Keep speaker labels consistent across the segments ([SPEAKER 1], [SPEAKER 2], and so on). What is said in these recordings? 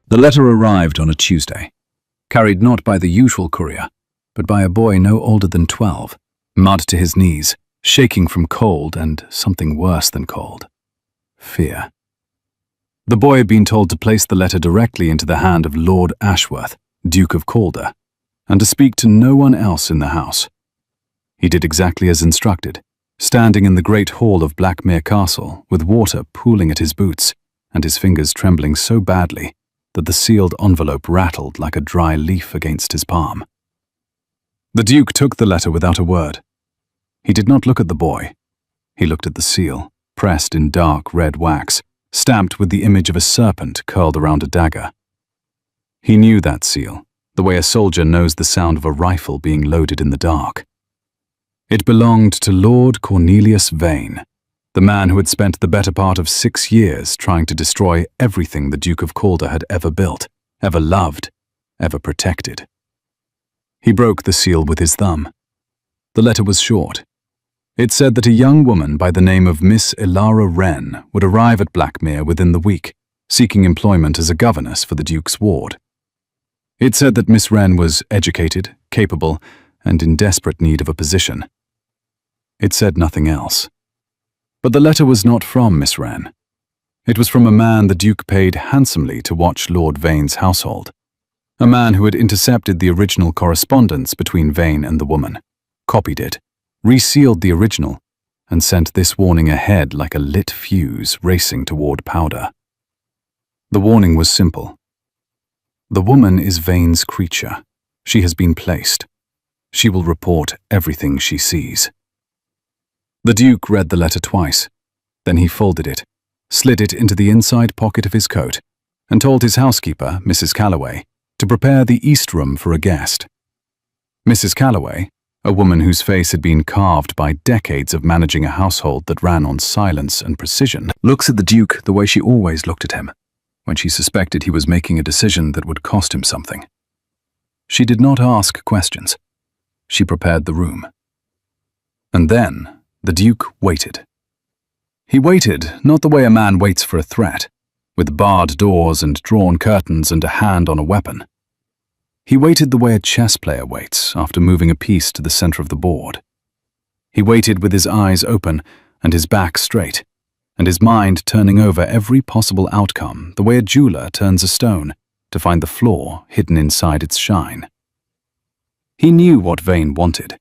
[SPEAKER 1] The letter arrived on a Tuesday, carried not by the usual courier, but by a boy no older than 12, mud to his knees, shaking from cold and something worse than cold: fear. The boy had been told to place the letter directly into the hand of Lord Ashworth, Duke of Calder, and to speak to no one else in the house. He did exactly as instructed, standing in the great hall of Blackmere Castle, with water pooling at his boots, and his fingers trembling so badly that the sealed envelope rattled like a dry leaf against his palm. The Duke took the letter without a word. He did not look at the boy. He looked at the seal, pressed in dark red wax, stamped with the image of a serpent curled around a dagger. He knew that seal, the way a soldier knows the sound of a rifle being loaded in the dark. It belonged to Lord Cornelius Vane, the man who had spent the better part of 6 years trying to destroy everything the Duke of Calder had ever built, ever loved, ever protected. He broke the seal with his thumb. The letter was short. It said that a young woman by the name of Miss Elara Wren would arrive at Blackmere within the week, seeking employment as a governess for the Duke's ward. It said that Miss Wren was educated, capable, and in desperate need of a position. It said nothing else. But the letter was not from Miss Wren. It was from a man the Duke paid handsomely to watch Lord Vane's household, a man who had intercepted the original correspondence between Vane and the woman, copied it, resealed the original, and sent this warning ahead like a lit fuse racing toward powder. The warning was simple. The woman is Vane's creature. She has been placed. She will report everything she sees. The Duke read the letter twice. Then he folded it, slid it into the inside pocket of his coat, and told his housekeeper, Mrs. Calloway, to prepare the East Room for a guest. Mrs. Calloway, a woman whose face had been carved by decades of managing a household that ran on silence and precision, looks at the Duke the way she always looked at him, when she suspected he was making a decision that would cost him something. She did not ask questions. She prepared the room. And then the Duke waited. He waited not the way a man waits for a threat, with barred doors and drawn curtains and a hand on a weapon. He waited the way a chess player waits after moving a piece to the center of the board. He waited with his eyes open and his back straight, and his mind turning over every possible outcome the way a jeweler turns a stone to find the flaw hidden inside its shine. He knew what Vane wanted.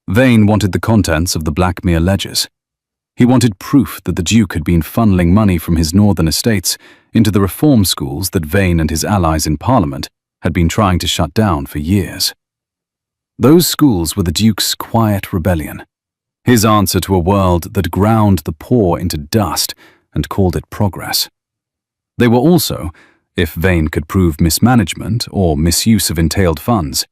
[SPEAKER 1] Vane wanted the contents of the Blackmere ledgers. He wanted proof that the Duke had been funneling money from his northern estates into the reform schools that Vane and his allies in Parliament had been trying to shut down for years. Those schools were the Duke's quiet rebellion, his answer to a world that ground the poor into dust and called it progress. They were also, if Vane could prove mismanagement or misuse of entailed funds,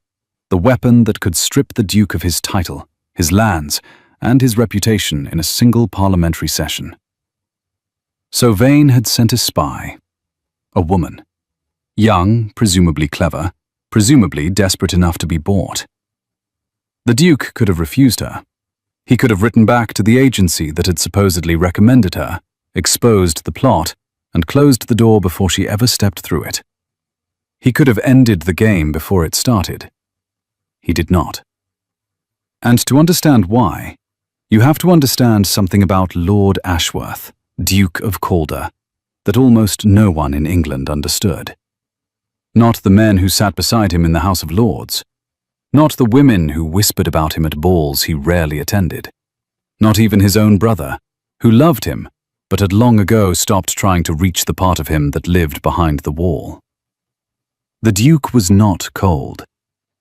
[SPEAKER 1] the weapon that could strip the Duke of his title, his lands, and his reputation in a single parliamentary session. So Vane had sent a spy, a woman, young, presumably clever, presumably desperate enough to be bought. The Duke could have refused her. He could have written back to the agency that had supposedly recommended her, exposed the plot, and closed the door before she ever stepped through it. He could have ended the game before it started. He did not. And to understand why, you have to understand something about Lord Ashworth, Duke of Calder, that almost no one in England understood. Not the men who sat beside him in the House of Lords. Not the women who whispered about him at balls he rarely attended. Not even his own brother, who loved him, but had long ago stopped trying to reach the part of him that lived behind the wall. The Duke was not cold.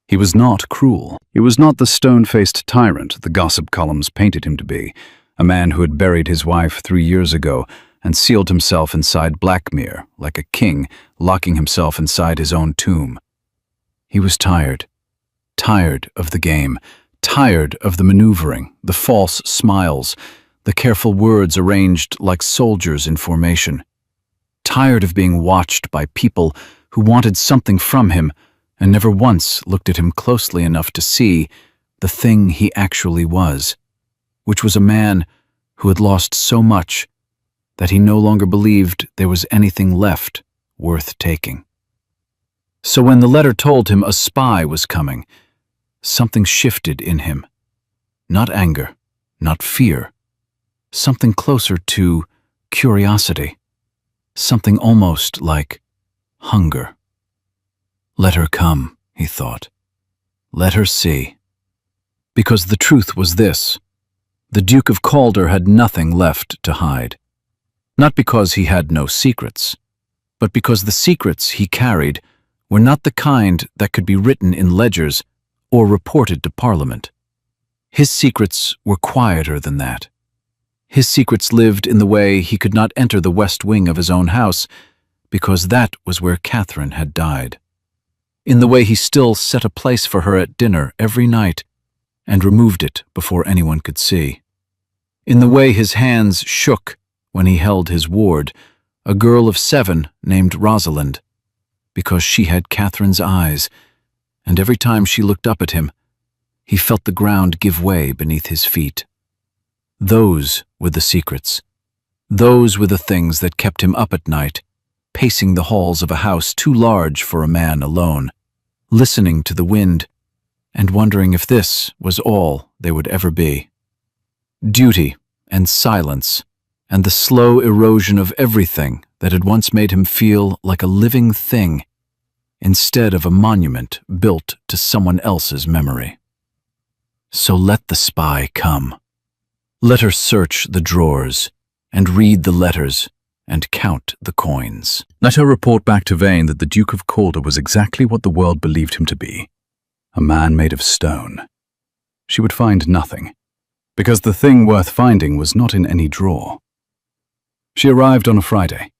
[SPEAKER 1] He was not cruel. He was not the stone-faced tyrant the gossip columns painted him to be, a man who had buried his wife 3 years ago and sealed himself inside Blackmere, like a king locking himself inside his own tomb. He was tired of the game, tired of the maneuvering, the false smiles, the careful words arranged like soldiers in formation. Tired of being watched by people who wanted something from him and never once looked at him closely enough to see the thing he actually was, which was a man who had lost so much that he no longer believed there was anything left worth taking. So when the letter told him a spy was coming, something shifted in him. Not anger, not fear. Something closer to curiosity. Something almost like hunger. Let her come, he thought. Let her see. Because the truth was this: the Duke of Calder had nothing left to hide. Not because he had no secrets, but because the secrets he carried were not the kind that could be written in ledgers or reported to Parliament. His secrets were quieter than that. His secrets lived in the way he could not enter the west wing of his own house, because that was where Catherine had died. In the way he still set a place for her at dinner every night and removed it before anyone could see. In the way his hands shook when he held his ward, a girl of 7 named Rosalind, because she had Catherine's eyes, and every time she looked up at him, he felt the ground give way beneath his feet. Those were the secrets. Those were the things that kept him up at night, pacing the halls of a house too large for a man alone, listening to the wind, and wondering if this was all there would ever be. Duty and silence and the slow erosion of everything that had once made him feel like a living thing, instead of a monument built to someone else's memory. So let the spy come. Let her search the drawers and read the letters and count the coins. Let her report back to Vane that the Duke of Calder was exactly what the world believed him to be, a man made of stone. She would find nothing, because the thing worth finding was not in any drawer. She arrived on a Friday.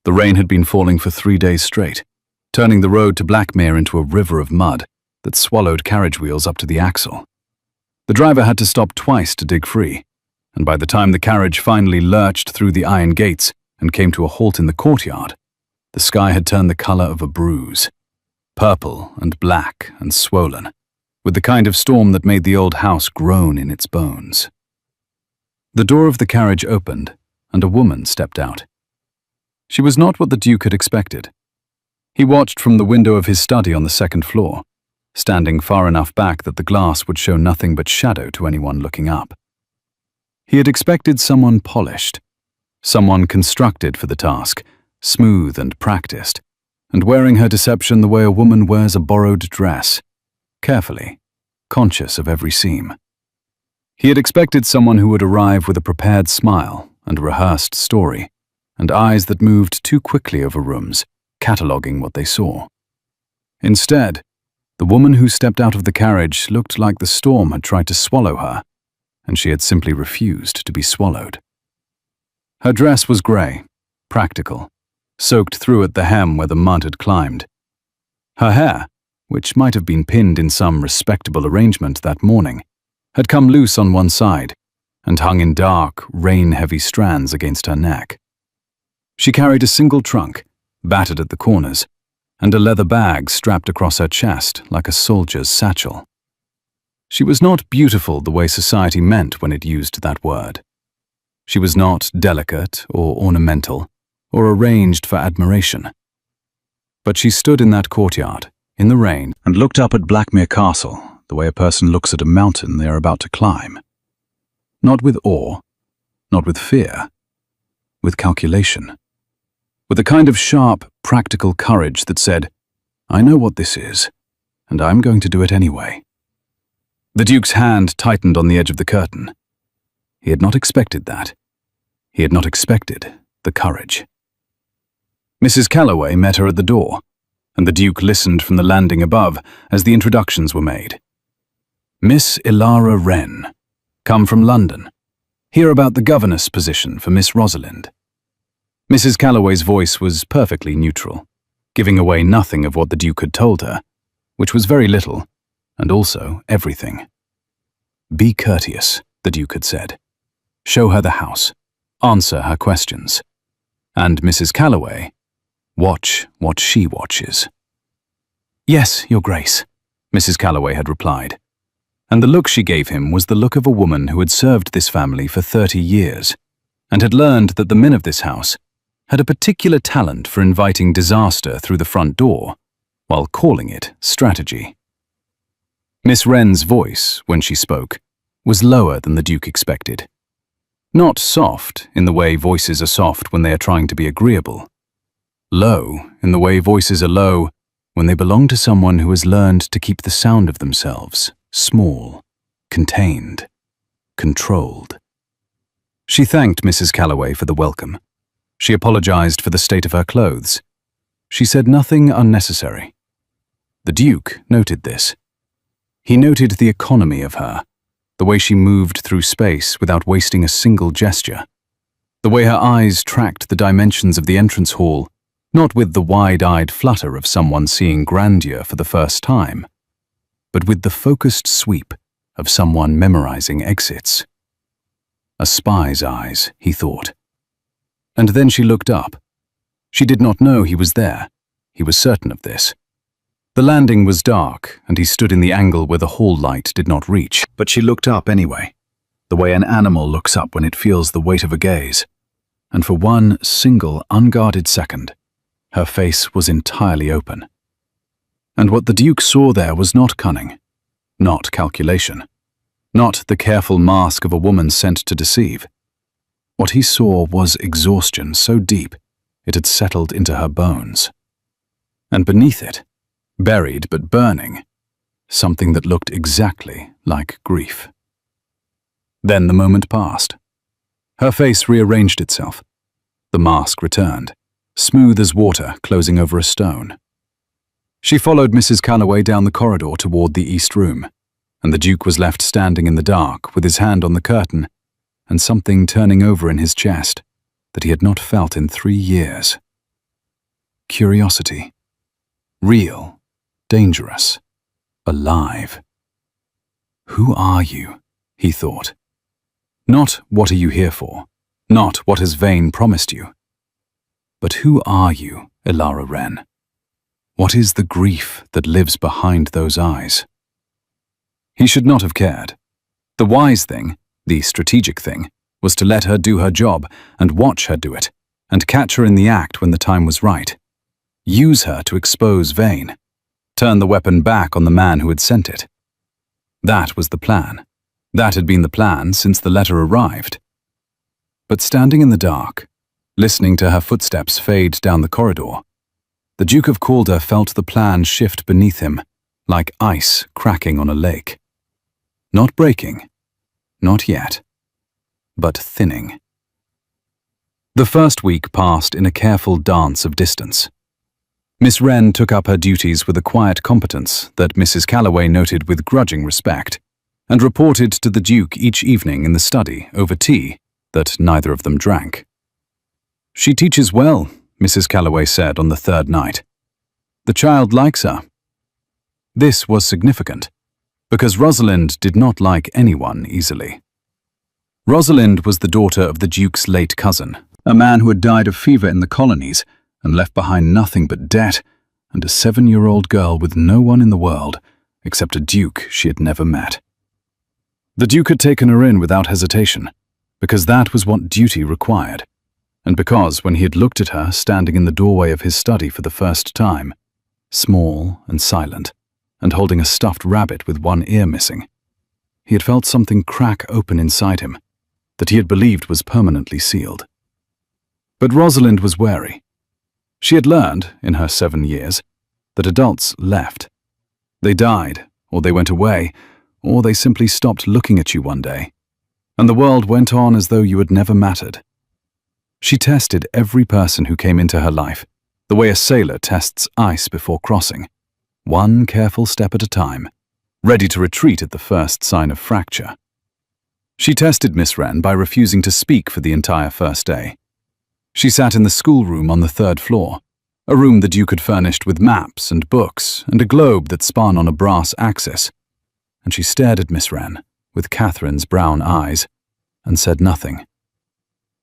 [SPEAKER 1] The rain had been falling for 3 days straight, turning the road to Blackmere into a river of mud that swallowed carriage wheels up to the axle. The driver had to stop twice to dig free, and by the time the carriage finally lurched through the iron gates and came to a halt in the courtyard, the sky had turned the color of a bruise, purple and black and swollen, with the kind of storm that made the old house groan in its bones. The door of the carriage opened, and a woman stepped out. She was not what the Duke had expected. He watched from the window of his study on the 2nd floor, standing far enough back that the glass would show nothing but shadow to anyone looking up. He had expected someone polished, someone constructed for the task, smooth and practiced, and wearing her deception the way a woman wears a borrowed dress, carefully, conscious of every seam. He had expected someone who would arrive with a prepared smile and rehearsed story, and eyes that moved too quickly over rooms, cataloguing what they saw. Instead, the woman who stepped out of the carriage looked like the storm had tried to swallow her, and she had simply refused to be swallowed. Her dress was grey, practical, soaked through at the hem where the mud had climbed. Her hair, which might have been pinned in some respectable arrangement that morning, had come loose on one side and hung in dark, rain-heavy strands against her neck. She carried a single trunk, battered at the corners, and a leather bag strapped across her chest like a soldier's satchel. She was not beautiful the way society meant when it used that word. She was not delicate or ornamental or arranged for admiration. But she stood in that courtyard, in the rain, and looked up at Blackmere Castle the way a person looks at a mountain they are about to climb. Not with awe, not with fear, with calculation. With a kind of sharp, practical courage that said, "I know what this is, and I'm going to do it anyway." The Duke's hand tightened on the edge of the curtain. He had not expected that. He had not expected the courage. Mrs. Calloway met her at the door, and the Duke listened from the landing above as the introductions were made. Miss Ilara Wren, come from London. Hear about the governess position for Miss Rosalind. Mrs. Calloway's voice was perfectly neutral, giving away nothing of what the Duke had told her, which was very little, and also everything. Be courteous, the Duke had said. Show her the house. Answer her questions. And Mrs. Calloway, watch what she watches. Yes, Your Grace, Mrs. Calloway had replied. And the look she gave him was the look of a woman who had served this family for 30 years, and had learned that the men of this house had a particular talent for inviting disaster through the front door, while calling it strategy. Miss Wren's voice, when she spoke, was lower than the Duke expected. Not soft in the way voices are soft when they are trying to be agreeable. Low in the way voices are low when they belong to someone who has learned to keep the sound of themselves small, contained, controlled. She thanked Mrs. Calloway for the welcome. She apologized for the state of her clothes. She said nothing unnecessary. The Duke noted this. He noted the economy of her, the way she moved through space without wasting a single gesture, the way her eyes tracked the dimensions of the entrance hall, not with the wide-eyed flutter of someone seeing grandeur for the first time, but with the focused sweep of someone memorizing exits. A spy's eyes, he thought. And then she looked up. She did not know he was there. He was certain of this. The landing was dark, and he stood in the angle where the hall light did not reach, but she looked up anyway, the way an animal looks up when it feels the weight of a gaze. And for one single unguarded second, her face was entirely open. And what the Duke saw there was not cunning, not calculation, not the careful mask of a woman sent to deceive. What he saw was exhaustion so deep it had settled into her bones. And beneath it, buried but burning, something that looked exactly like grief. Then the moment passed. Her face rearranged itself. The mask returned, smooth as water closing over a stone. She followed Mrs. Calloway down the corridor toward the east room, and the Duke was left standing in the dark with his hand on the curtain and something turning over in his chest that he had not felt in 3 years. Curiosity. Real, dangerous, alive. Who are you? He thought. Not what are you here for, not what has Vane promised you. But who are you, Elara Wren? What is the grief that lives behind those eyes? He should not have cared. The wise thing, the strategic thing, was to let her do her job and watch her do it, and catch her in the act when the time was right. Use her to expose Vane. Turn the weapon back on the man who had sent it. That was the plan. That had been the plan since the letter arrived. But standing in the dark, listening to her footsteps fade down the corridor, the Duke of Calder felt the plan shift beneath him, like ice cracking on a lake. Not breaking, not yet, but thinning. The first week passed in a careful dance of distance. Miss Wren took up her duties with a quiet competence that Mrs. Calloway noted with grudging respect, and reported to the Duke each evening in the study over tea that neither of them drank. "She teaches well," Mrs. Calloway said on the third night. "The child likes her." This was significant, because Rosalind did not like anyone easily. Rosalind was the daughter of the Duke's late cousin, a man who had died of fever in the colonies and left behind nothing but debt and a 7-year-old girl with no one in the world except a Duke she had never met. The Duke had taken her in without hesitation, because that was what duty required, and because when he had looked at her standing in the doorway of his study for the first time, small and silent, and holding a stuffed rabbit with one ear missing, he had felt something crack open inside him that he had believed was permanently sealed. But Rosalind was wary. She had learned, in her 7 years, that adults left. They died, or they went away, or they simply stopped looking at you one day, and the world went on as though you had never mattered. She tested every person who came into her life, the way a sailor tests ice before crossing, one careful step at a time, ready to retreat at the first sign of fracture. She tested Miss Wren by refusing to speak for the entire first day. She sat in the schoolroom on the 3rd floor, a room the Duke had furnished with maps and books and a globe that spun on a brass axis, and she stared at Miss Wren with Catherine's brown eyes and said nothing.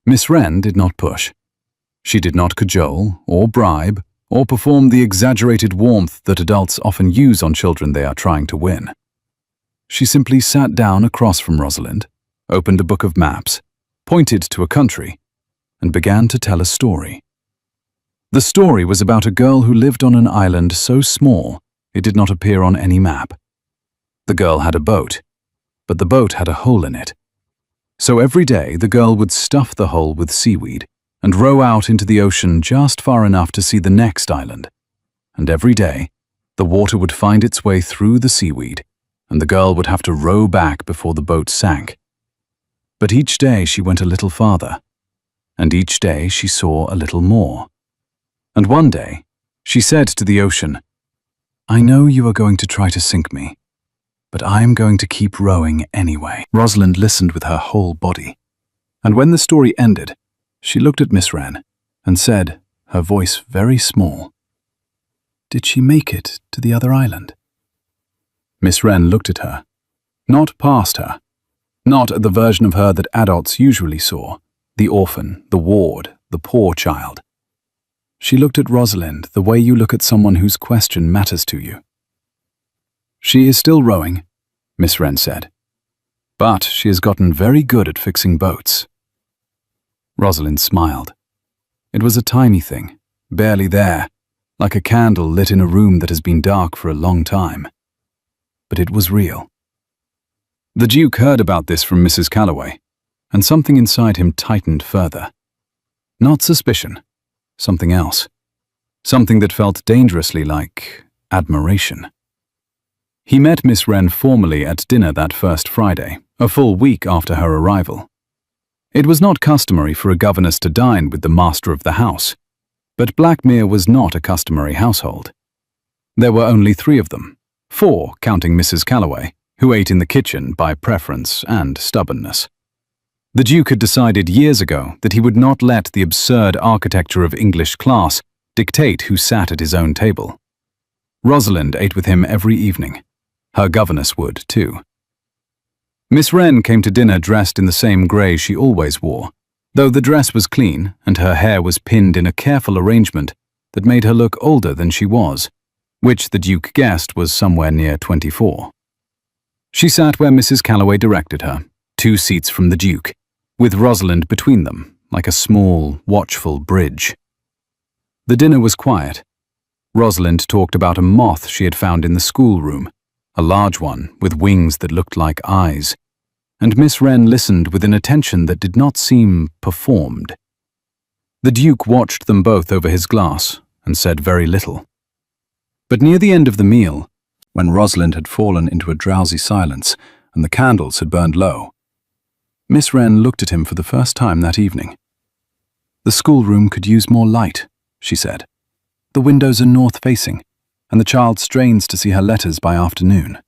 [SPEAKER 1] Miss Wren did not push. She did not cajole or bribe or perform the exaggerated warmth that adults often use on children they are trying to win. She simply sat down across from Rosalind, opened a book of maps, pointed to a country, and began to tell a story. The story was about a girl who lived on an island so small it did not appear on any map. The girl had a boat, but the boat had a hole in it. So every day the girl would stuff the hole with seaweed and row out into the ocean just far enough to see the next island. And every day, the water would find its way through the seaweed, and the girl would have to row back before the boat sank. But each day she went a little farther, and each day she saw a little more. And one day, she said to the ocean, "I know you are going to try to sink me, but I am going to keep rowing anyway." Rosalind listened with her whole body, and when the story ended, she looked at Miss Wren and said, her voice very small, "Did she make it to the other island?" Miss Wren looked at her, not past her, not at the version of her that adults usually saw, the orphan, the ward, the poor child. She looked at Rosalind the way you look at someone whose question matters to you. "She is still rowing," Miss Wren said, "but she has gotten very good at fixing boats." Rosalind smiled. It was a tiny thing, barely there, like a candle lit in a room that has been dark for a long time. But it was real. The Duke heard about this from Mrs. Calloway, and something inside him tightened further. Not suspicion, something else. Something that felt dangerously like admiration. He met Miss Wren formally at dinner that first Friday, a full week after her arrival. It was not customary for a governess to dine with the master of the house, but Blackmere was not a customary household. There were only 3 of them, 4 counting Mrs. Calloway, who ate in the kitchen by preference and stubbornness. The Duke had decided years ago that he would not let the absurd architecture of English class dictate who sat at his own table. Rosalind ate with him every evening. Her governess would, too. Miss Wren came to dinner dressed in the same grey she always wore, though the dress was clean and her hair was pinned in a careful arrangement that made her look older than she was, which the Duke guessed was somewhere near 24. She sat where Mrs. Calloway directed her, 2 seats from the Duke, with Rosalind between them, like a small, watchful bridge. The dinner was quiet. Rosalind talked about a moth she had found in the schoolroom, a large one with wings that looked like eyes, and Miss Wren listened with an attention that did not seem performed. The Duke watched them both over his glass and said very little. But near the end of the meal, when Rosalind had fallen into a drowsy silence and the candles had burned low, Miss Wren looked at him for the first time that evening. "The schoolroom could use more light," she said. "The windows are north-facing, and the child strains to see her letters by afternoon."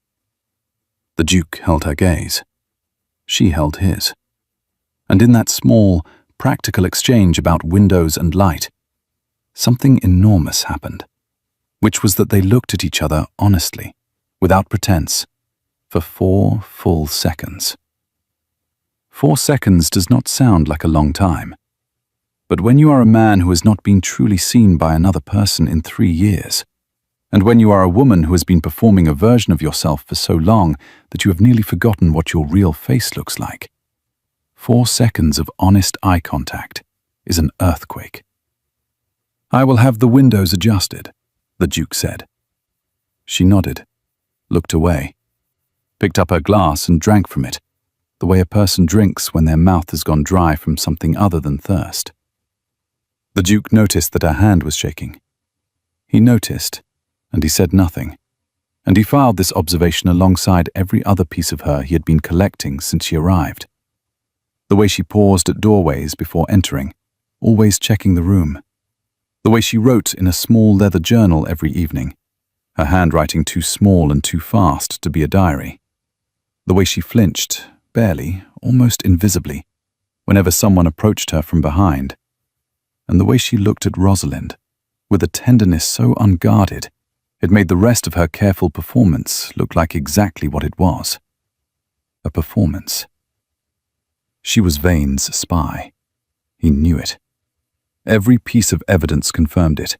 [SPEAKER 1] The Duke held her gaze. She held his. And in that small, practical exchange about windows and light, something enormous happened, which was that they looked at each other honestly, without pretense, for 4 full seconds. 4 seconds does not sound like a long time. But when you are a man who has not been truly seen by another person in 3 years, and when you are a woman who has been performing a version of yourself for so long that you have nearly forgotten what your real face looks like, 4 seconds of honest eye contact is an earthquake. "I will have the windows adjusted," the Duke said. She nodded, looked away, picked up her glass and drank from it, the way a person drinks when their mouth has gone dry from something other than thirst. The Duke noticed that her hand was shaking. He noticed, and he said nothing, and he filed this observation alongside every other piece of her he had been collecting since she arrived. The way she paused at doorways before entering, always checking the room. The way she wrote in a small leather journal every evening, her handwriting too small and too fast to be a diary. The way she flinched, barely, almost invisibly, whenever someone approached her from behind. And the way she looked at Rosalind, with a tenderness so unguarded, it made the rest of her careful performance look like exactly what it was. A performance. She was Vane's spy. He knew it. Every piece of evidence confirmed it,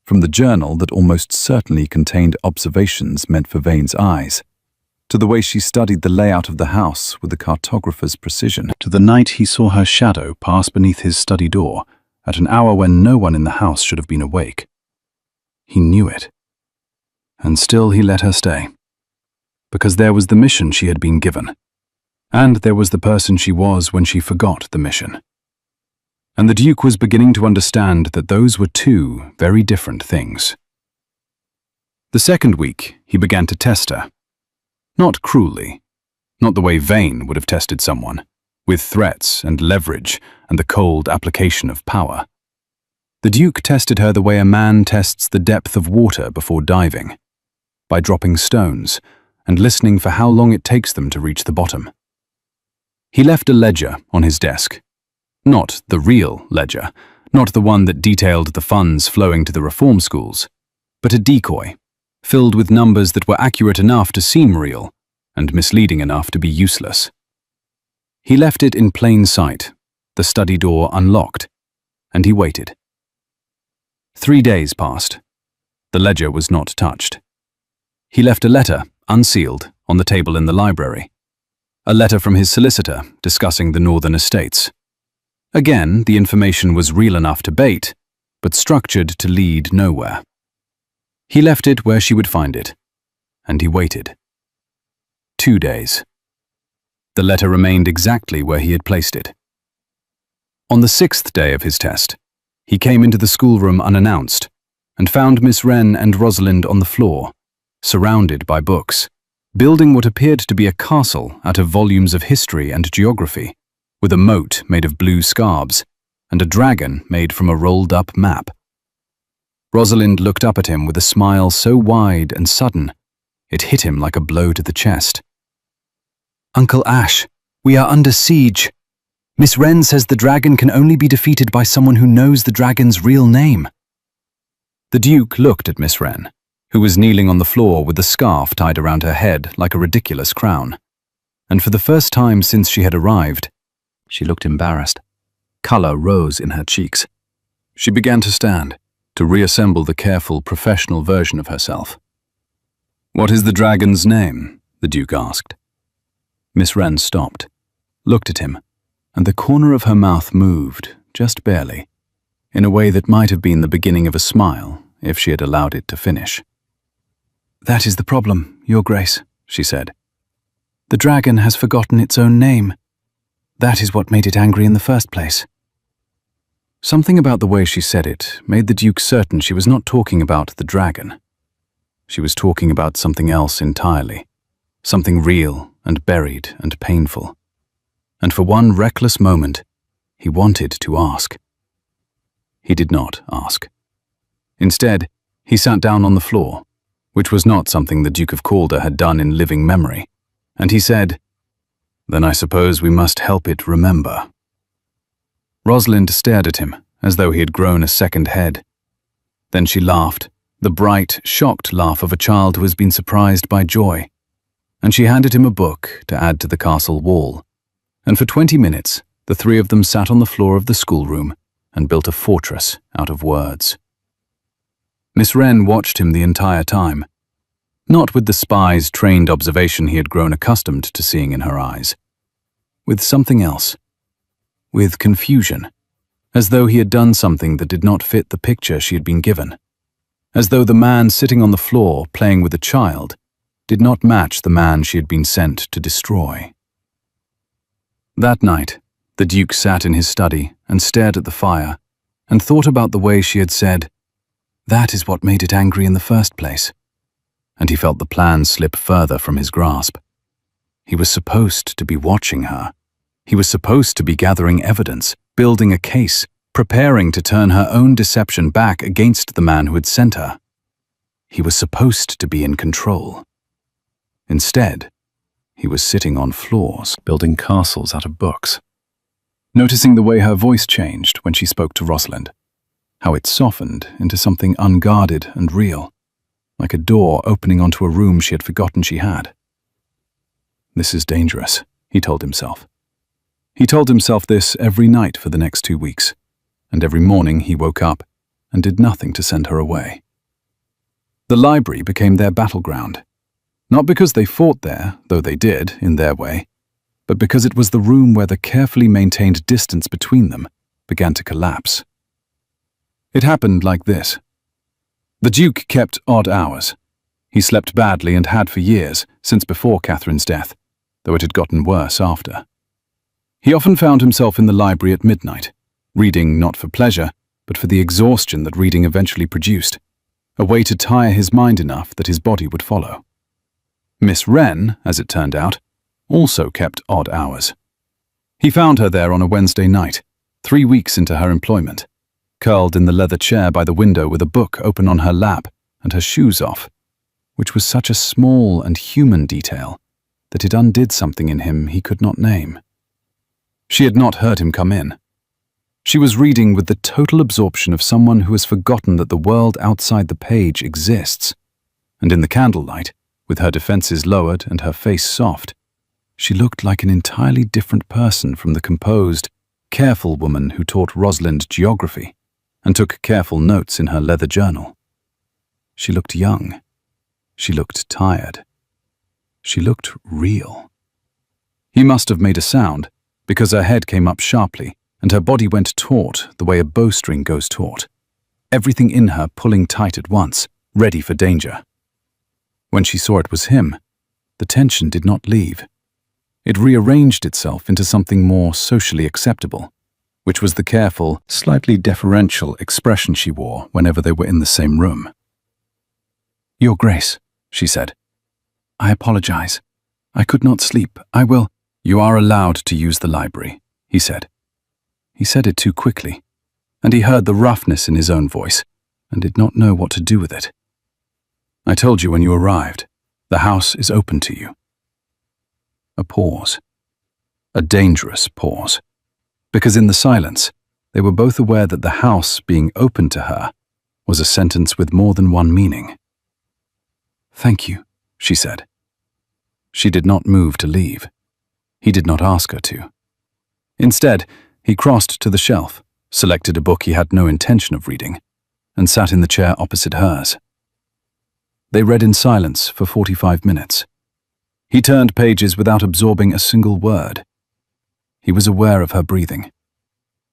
[SPEAKER 1] from the journal that almost certainly contained observations meant for Vane's eyes, to the way she studied the layout of the house with the cartographer's precision, to the night he saw her shadow pass beneath his study door at an hour when no one in the house should have been awake. He knew it. And still he let her stay. Because there was the mission she had been given. And there was the person she was when she forgot the mission. And the Duke was beginning to understand that those were two very different things. The second week, he began to test her. Not cruelly. Not the way Vane would have tested someone, with threats and leverage and the cold application of power. The Duke tested her the way a man tests the depth of water before diving, by dropping stones and listening for how long it takes them to reach the bottom. He left a ledger on his desk. Not the real ledger, not the one that detailed the funds flowing to the reform schools, but a decoy, filled with numbers that were accurate enough to seem real and misleading enough to be useless. He left it in plain sight, the study door unlocked, and he waited. 3 days passed. The ledger was not touched. He left a letter, unsealed, on the table in the library. A letter from his solicitor discussing the northern estates. Again, the information was real enough to bait, but structured to lead nowhere. He left it where she would find it, and he waited. 2 days. The letter remained exactly where he had placed it. On the 6th day of his test, he came into the schoolroom unannounced and found Miss Wren and Rosalind on the floor, surrounded by books, building what appeared to be a castle out of volumes of history and geography, with a moat made of blue scarabs and a dragon made from a rolled-up map. Rosalind looked up at him with a smile so wide and sudden, it hit him like a blow to the chest. "Uncle Ash, we are under siege. Miss Wren says the dragon can only be defeated by someone who knows the dragon's real name." The Duke looked at Miss Wren, who was kneeling on the floor with a scarf tied around her head like a ridiculous crown. And for the first time since she had arrived, she looked embarrassed. Color rose in her cheeks. She began to stand, to reassemble the careful, professional version of herself. "What is the dragon's name?" the Duke asked. Miss Wren stopped, looked at him, and the corner of her mouth moved, just barely, in a way that might have been the beginning of a smile if she had allowed it to finish. "That is the problem, Your Grace," she said. "The dragon has forgotten its own name. That is what made it angry in the first place." Something about the way she said it made the Duke certain she was not talking about the dragon. She was talking about something else entirely, something real and buried and painful. And for one reckless moment, he wanted to ask. He did not ask. Instead, he sat down on the floor, which was not something the Duke of Calder had done in living memory, and he said, "Then I suppose we must help it remember." Rosalind stared at him, as though he had grown a second head. Then she laughed, the bright, shocked laugh of a child who has been surprised by joy, and she handed him a book to add to the castle wall. And for 20 minutes, the three of them sat on the floor of the schoolroom and built a fortress out of words. Miss Wren watched him the entire time, not with the spy's trained observation he had grown accustomed to seeing in her eyes, with something else, with confusion, as though he had done something that did not fit the picture she had been given, as though the man sitting on the floor playing with a child did not match the man she had been sent to destroy. That night, the Duke sat in his study and stared at the fire and thought about the way she had said, "That is what made it angry in the first place." And he felt the plan slip further from his grasp. He was supposed to be watching her. He was supposed to be gathering evidence, building a case, preparing to turn her own deception back against the man who had sent her. He was supposed to be in control. Instead, he was sitting on floors, building castles out of books. Noticing the way her voice changed when she spoke to Rosalind, how it softened into something unguarded and real, like a door opening onto a room she had forgotten she had. This is dangerous, he told himself. He told himself this every night for the next 2 weeks, and every morning he woke up and did nothing to send her away. The library became their battleground, not because they fought there, though they did, in their way, but because it was the room where the carefully maintained distance between them began to collapse. It happened like this. The Duke kept odd hours. He slept badly and had for years, since before Catherine's death, though it had gotten worse after. He often found himself in the library at midnight, reading not for pleasure, but for the exhaustion that reading eventually produced, a way to tire his mind enough that his body would follow. Miss Wren, as it turned out, also kept odd hours. He found her there on a Wednesday night, 3 weeks into her employment, curled in the leather chair by the window with a book open on her lap and her shoes off, which was such a small and human detail that it undid something in him he could not name. She had not heard him come in. She was reading with the total absorption of someone who has forgotten that the world outside the page exists, and in the candlelight, with her defenses lowered and her face soft, she looked like an entirely different person from the composed, careful woman who taught Rosalind geography and took careful notes in her leather journal. She looked young. She looked tired. She looked real. He must have made a sound, because her head came up sharply and her body went taut the way a bowstring goes taut, everything in her pulling tight at once, ready for danger. When she saw it was him, the tension did not leave. It rearranged itself into something more socially acceptable, which was the careful, slightly deferential expression she wore whenever they were in the same room. "Your Grace," she said. "I apologize. I could not sleep. I will—" "You are allowed to use the library," he said. He said it too quickly, and he heard the roughness in his own voice and did not know what to do with it. "I told you when you arrived. The house is open to you." A pause. A dangerous pause. Because in the silence, they were both aware that the house being open to her was a sentence with more than one meaning. "Thank you," she said. She did not move to leave. He did not ask her to. Instead, he crossed to the shelf, selected a book he had no intention of reading, and sat in the chair opposite hers. They read in silence for 45 minutes. He turned pages without absorbing a single word. He was aware of her breathing.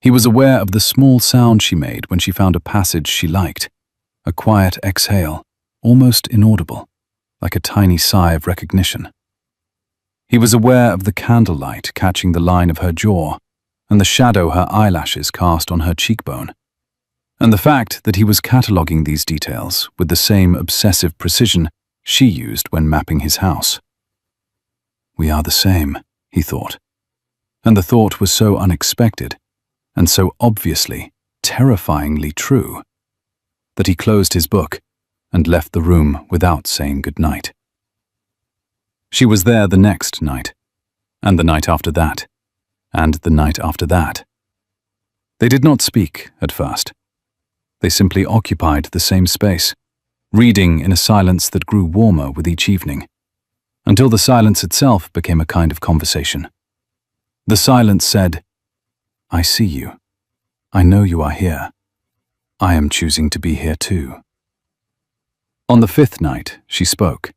[SPEAKER 1] He was aware of the small sound she made when she found a passage she liked, a quiet exhale, almost inaudible, like a tiny sigh of recognition. He was aware of the candlelight catching the line of her jaw and the shadow her eyelashes cast on her cheekbone, and the fact that he was cataloguing these details with the same obsessive precision she used when mapping his house. "We are the same," he thought, and the thought was so unexpected and so obviously, terrifyingly true that he closed his book and left the room without saying goodnight. She was there the next night, and the night after that, and the night after that. They did not speak at first. They simply occupied the same space, reading in a silence that grew warmer with each evening, until the silence itself became a kind of conversation. The silence said, "I see you. I know you are here. I am choosing to be here too." On the 5th night, she spoke.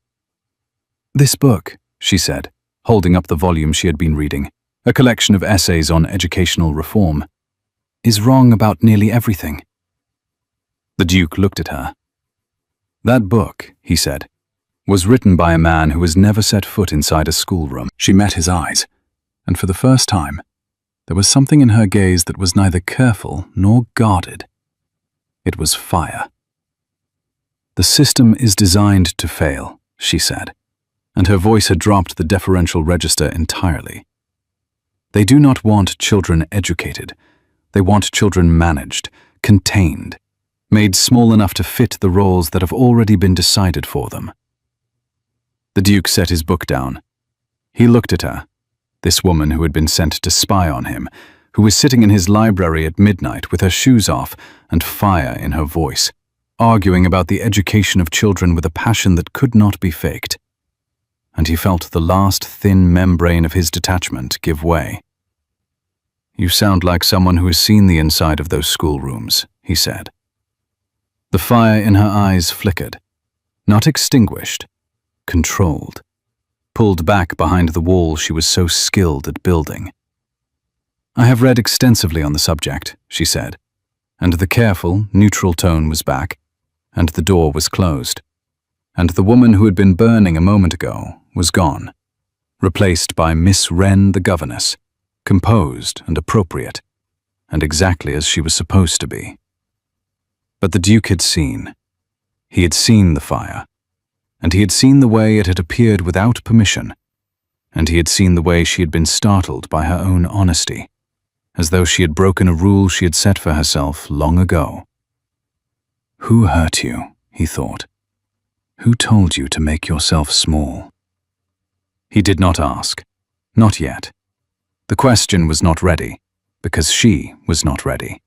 [SPEAKER 1] "This book," she said, holding up the volume she had been reading, a collection of essays on educational reform, "is wrong about nearly everything." The Duke looked at her. "That book," he said, "was written by a man who has never set foot inside a schoolroom." She met his eyes, and for the first time, there was something in her gaze that was neither careful nor guarded. It was fire. "The system is designed to fail," she said, and her voice had dropped the deferential register entirely. "They do not want children educated. They want children managed, contained, made small enough to fit the roles that have already been decided for them." The Duke set his book down. He looked at her, this woman who had been sent to spy on him, who was sitting in his library at midnight with her shoes off and fire in her voice, arguing about the education of children with a passion that could not be faked. And he felt the last thin membrane of his detachment give way. "You sound like someone who has seen the inside of those schoolrooms," he said. The fire in her eyes flickered, not extinguished, controlled, pulled back behind the wall she was so skilled at building. "I have read extensively on the subject," she said. and the careful, neutral tone was back, and the door was closed, and the woman who had been burning a moment ago was gone, replaced by Miss Wren the governess, composed and appropriate, and exactly as she was supposed to be. But the Duke had seen. He had seen the fire, and he had seen the way it had appeared without permission, and he had seen the way she had been startled by her own honesty, as though she had broken a rule she had set for herself long ago. "Who hurt you?" he thought. "Who told you to make yourself small?" He did not ask. Not yet. The question was not ready, because she was not ready,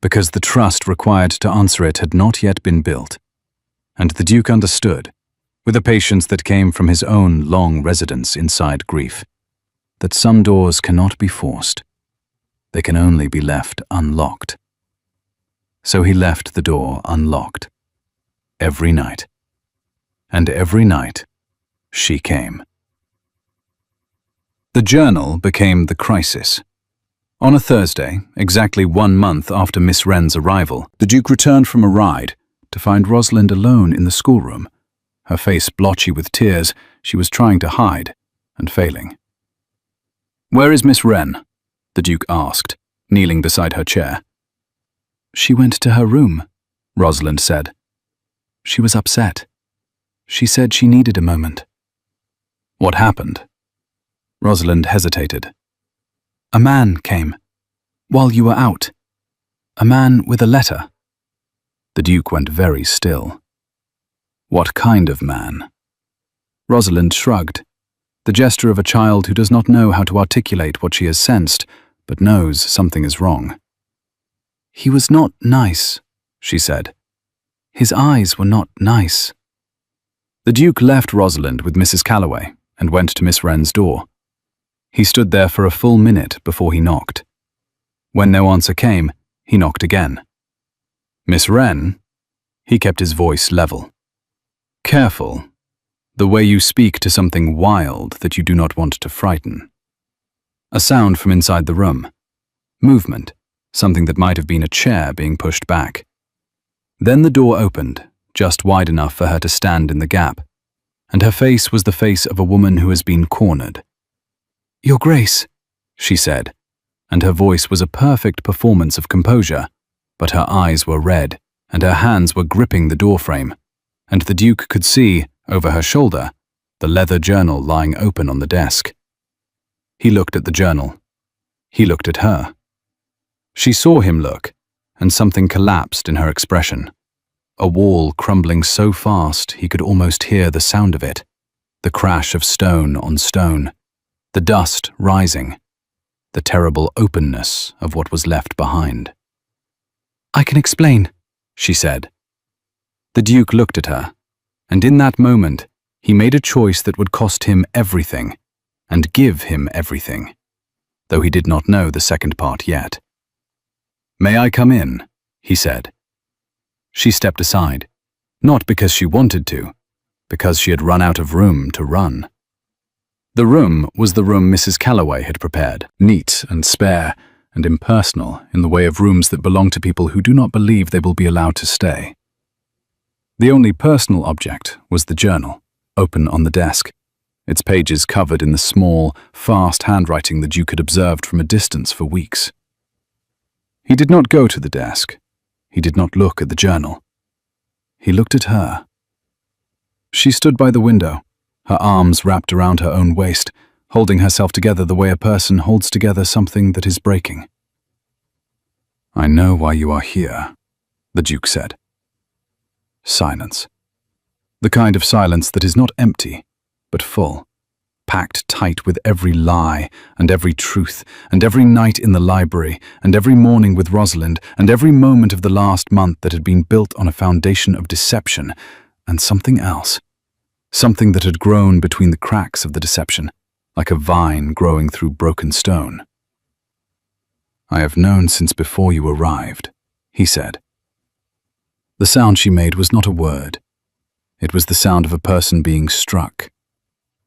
[SPEAKER 1] because the trust required to answer it had not yet been built. And the Duke understood, with a patience that came from his own long residence inside grief, that some doors cannot be forced. They can only be left unlocked. So he left the door unlocked. Every night. And every night, she came. The journal became the crisis. On a Thursday, exactly 1 month after Miss Wren's arrival, the Duke returned from a ride to find Rosalind alone in the schoolroom. Her face blotchy with tears, she was trying to hide, and failing. "Where is Miss Wren?" the Duke asked, kneeling beside her chair. "She went to her room," Rosalind said. "She was upset. She said she needed a moment." "What happened?" Rosalind hesitated. "A man came, while you were out. A man with a letter." The Duke went very still. "What kind of man?" Rosalind shrugged, the gesture of a child who does not know how to articulate what she has sensed, but knows something is wrong. "He was not nice," she said. "His eyes were not nice." The Duke left Rosalind with Mrs. Calloway and went to Miss Wren's door. He stood there for a full minute before he knocked. When no answer came, he knocked again. "Miss Wren?" He kept his voice level. "Careful. The way you speak to something wild that you do not want to frighten." A sound from inside the room. Movement, something that might have been a chair being pushed back. Then the door opened, just wide enough for her to stand in the gap, and her face was the face of a woman who has been cornered. "Your Grace," she said, and her voice was a perfect performance of composure, but her eyes were red, and her hands were gripping the doorframe, and the Duke could see, over her shoulder, the leather journal lying open on the desk. He looked at the journal. He looked at her. She saw him look, and something collapsed in her expression. A wall crumbling so fast he could almost hear the sound of it, the crash of stone on stone, the dust rising, the terrible openness of what was left behind. "I can explain," she said. The Duke looked at her, and in that moment he made a choice that would cost him everything, and give him everything, though he did not know the second part yet. "May I come in?" he said. She stepped aside, not because she wanted to, because she had run out of room to run. The room was the room Mrs. Calloway had prepared, neat and spare and impersonal in the way of rooms that belong to people who do not believe they will be allowed to stay. The only personal object was the journal, open on the desk, its pages covered in the small, fast handwriting the Duke had observed from a distance for weeks. He did not go to the desk. He did not look at the journal. He looked at her. She stood by the window, her arms wrapped around her own waist, holding herself together the way a person holds together something that is breaking. "I know why you are here," the Duke said. Silence. The kind of silence that is not empty, but full, packed tight with every lie and every truth, and every night in the library, and every morning with Rosalind, and every moment of the last month that had been built on a foundation of deception, and something else, something that had grown between the cracks of the deception, like a vine growing through broken stone. "I have known since before you arrived," he said. The sound she made was not a word. It was the sound of a person being struck.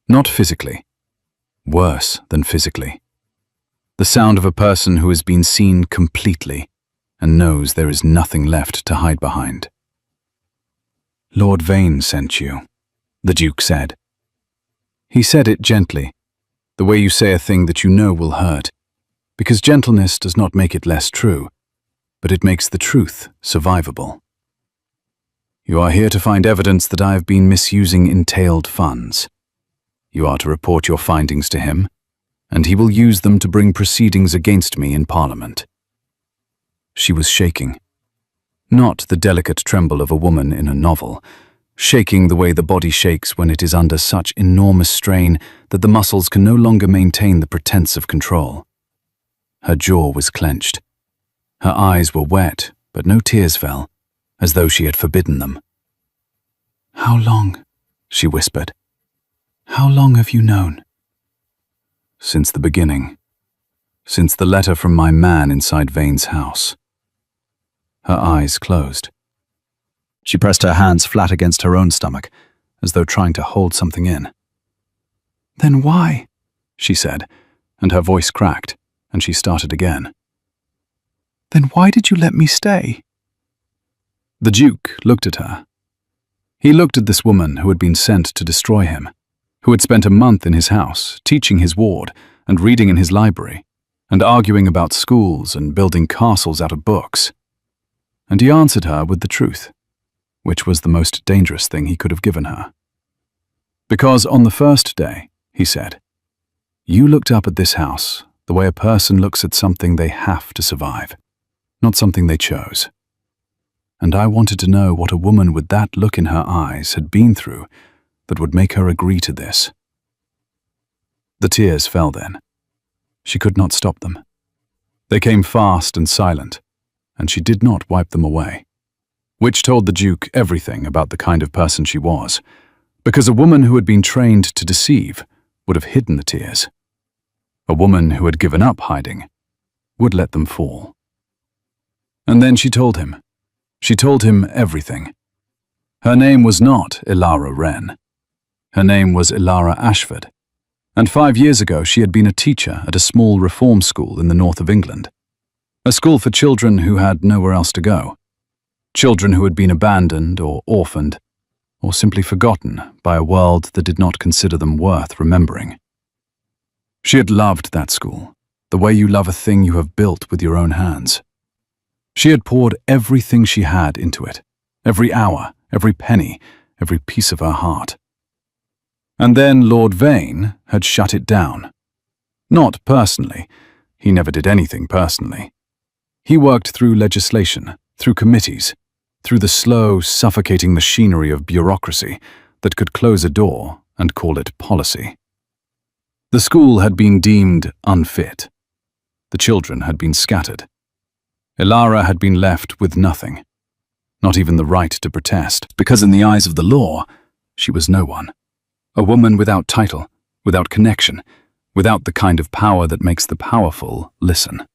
[SPEAKER 1] Not physically. Worse than physically. The sound of a person who has been seen completely, and knows there is nothing left to hide behind. "Lord Vane sent you," the Duke said. He said it gently, the way you say a thing that you know will hurt, because gentleness does not make it less true, but it makes the truth survivable. "You are here to find evidence that I have been misusing entailed funds. You are to report your findings to him, and he will use them to bring proceedings against me in Parliament." She was shaking. Not the delicate tremble of a woman in a novel, shaking the way the body shakes when it is under such enormous strain that the muscles can no longer maintain the pretense of control. Her jaw was clenched. Her eyes were wet, but no tears fell, as though she had forbidden them. "How long?" she whispered. "How long have you known?" "Since the beginning. Since the letter from my man inside Vane's house." Her eyes closed. She pressed her hands flat against her own stomach, as though trying to hold something in. "Then why?" she said, and her voice cracked, and she started again. "Then why did you let me stay?" The Duke looked at her. He looked at this woman who had been sent to destroy him, who had spent a month in his house, teaching his ward, and reading in his library, and arguing about schools and building castles out of books. And he answered her with the truth, which was the most dangerous thing he could have given her. "Because on the first day," he said, "you looked up at this house the way a person looks at something they have to survive, not something they chose. And I wanted to know what a woman with that look in her eyes had been through that would make her agree to this." The tears fell then. She could not stop them. They came fast and silent, and she did not wipe them away. Which told the Duke everything about the kind of person she was, because a woman who had been trained to deceive would have hidden the tears. A woman who had given up hiding would let them fall. And then she told him. She told him everything. Her name was not Ilara Wren. Her name was Ilara Ashford, and 5 years ago she had been a teacher at a small reform school in the north of England. A school for children who had nowhere else to go. Children who had been abandoned or orphaned, or simply forgotten by a world that did not consider them worth remembering. She had loved that school, the way you love a thing you have built with your own hands. She had poured everything she had into it, every hour, every penny, every piece of her heart. And then Lord Vane had shut it down. Not personally. He never did anything personally. He worked through legislation, through committees, through the slow, suffocating machinery of bureaucracy that could close a door and call it policy. The school had been deemed unfit. The children had been scattered. Ilara had been left with nothing, not even the right to protest, because in the eyes of the law, she was no one. A woman without title, without connection, without the kind of power that makes the powerful listen.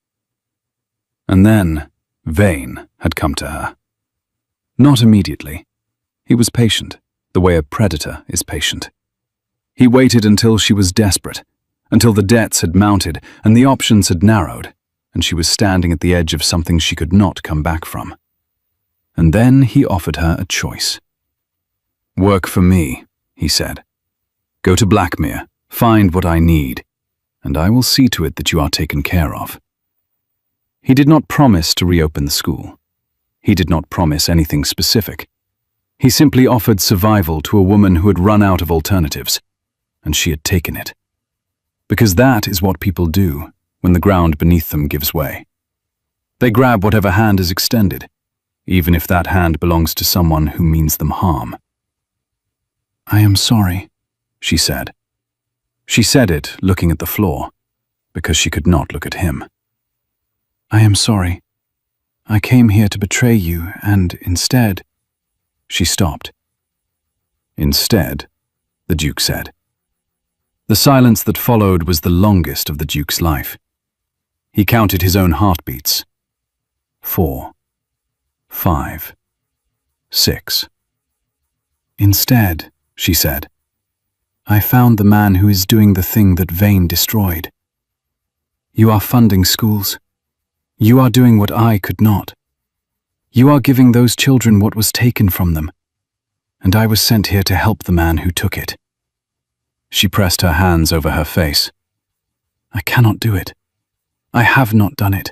[SPEAKER 1] And then Vane had come to her. Not immediately. He was patient, the way a predator is patient. He waited until she was desperate, until the debts had mounted and the options had narrowed, and she was standing at the edge of something she could not come back from. And then he offered her a choice. "Work for me," he said. "Go to Blackmere, find what I need, and I will see to it that you are taken care of." He did not promise to reopen the school. He did not promise anything specific. He simply offered survival to a woman who had run out of alternatives, and she had taken it. Because that is what people do when the ground beneath them gives way. They grab whatever hand is extended, even if that hand belongs to someone who means them harm. "I am sorry," she said. She said it looking at the floor, because she could not look at him. "I am sorry. I came here to betray you, and instead—" She stopped. "Instead," the Duke said. The silence that followed was the longest of the Duke's life. He counted his own heartbeats. 4, 5, 6. "Instead," she said, "I found the man who is doing the thing that Vane destroyed. You are funding schools. You are doing what I could not. You are giving those children what was taken from them, and I was sent here to help the man who took it." She pressed her hands over her face. "I cannot do it. I have not done it.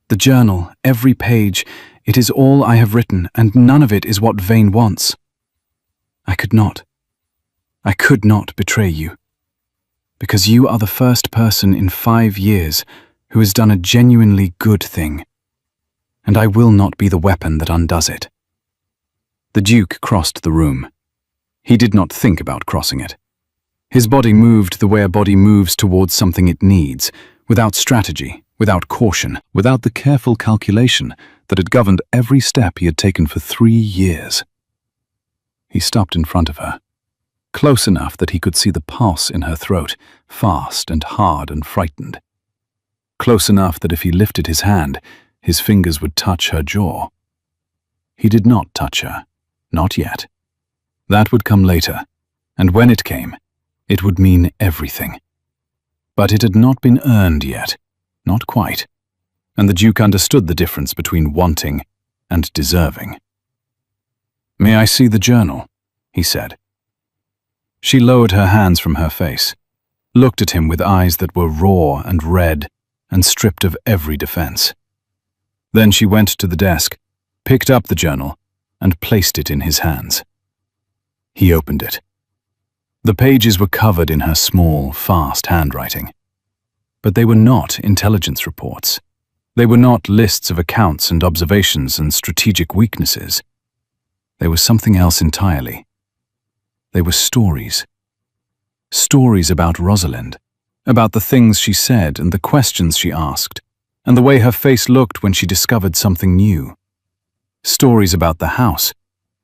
[SPEAKER 1] The journal, every page, it is all I have written, and none of it is what Vane wants. I could not betray you, because you are the first person in 5 years who has done a genuinely good thing, and I will not be the weapon that undoes it." The Duke crossed the room. He did not think about crossing it. His body moved the way a body moves towards something it needs, without strategy, without caution, without the careful calculation that had governed every step he had taken for 3 years. He stopped in front of her, close enough that he could see the pulse in her throat, fast and hard and frightened. Close enough that if he lifted his hand, his fingers would touch her jaw. He did not touch her, not yet. That would come later, and when it came, it would mean everything. But it had not been earned yet, not quite, and the Duke understood the difference between wanting and deserving. "May I see the journal?" he said. She lowered her hands from her face, looked at him with eyes that were raw and red and stripped of every defense. Then she went to the desk, picked up the journal, and placed it in his hands. He opened it. The pages were covered in her small, fast handwriting. But they were not intelligence reports. They were not lists of accounts and observations and strategic weaknesses. They were something else entirely. They were stories. Stories about Rosalind, about the things she said and the questions she asked, and the way her face looked when she discovered something new. Stories about the house,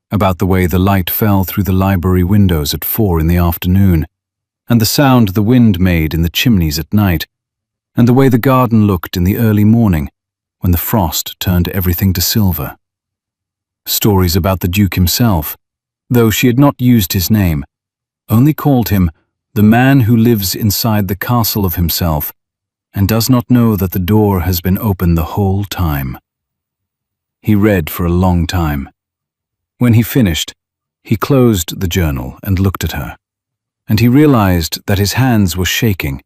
[SPEAKER 1] about the way the light fell through the library windows at 4 in the afternoon, and the sound the wind made in the chimneys at night, and the way the garden looked in the early morning when the frost turned everything to silver. Stories about the Duke himself, though she had not used his name, only called him the man who lives inside the castle of himself and does not know that the door has been open the whole time. He read for a long time. When he finished, he closed the journal and looked at her, and he realized that his hands were shaking,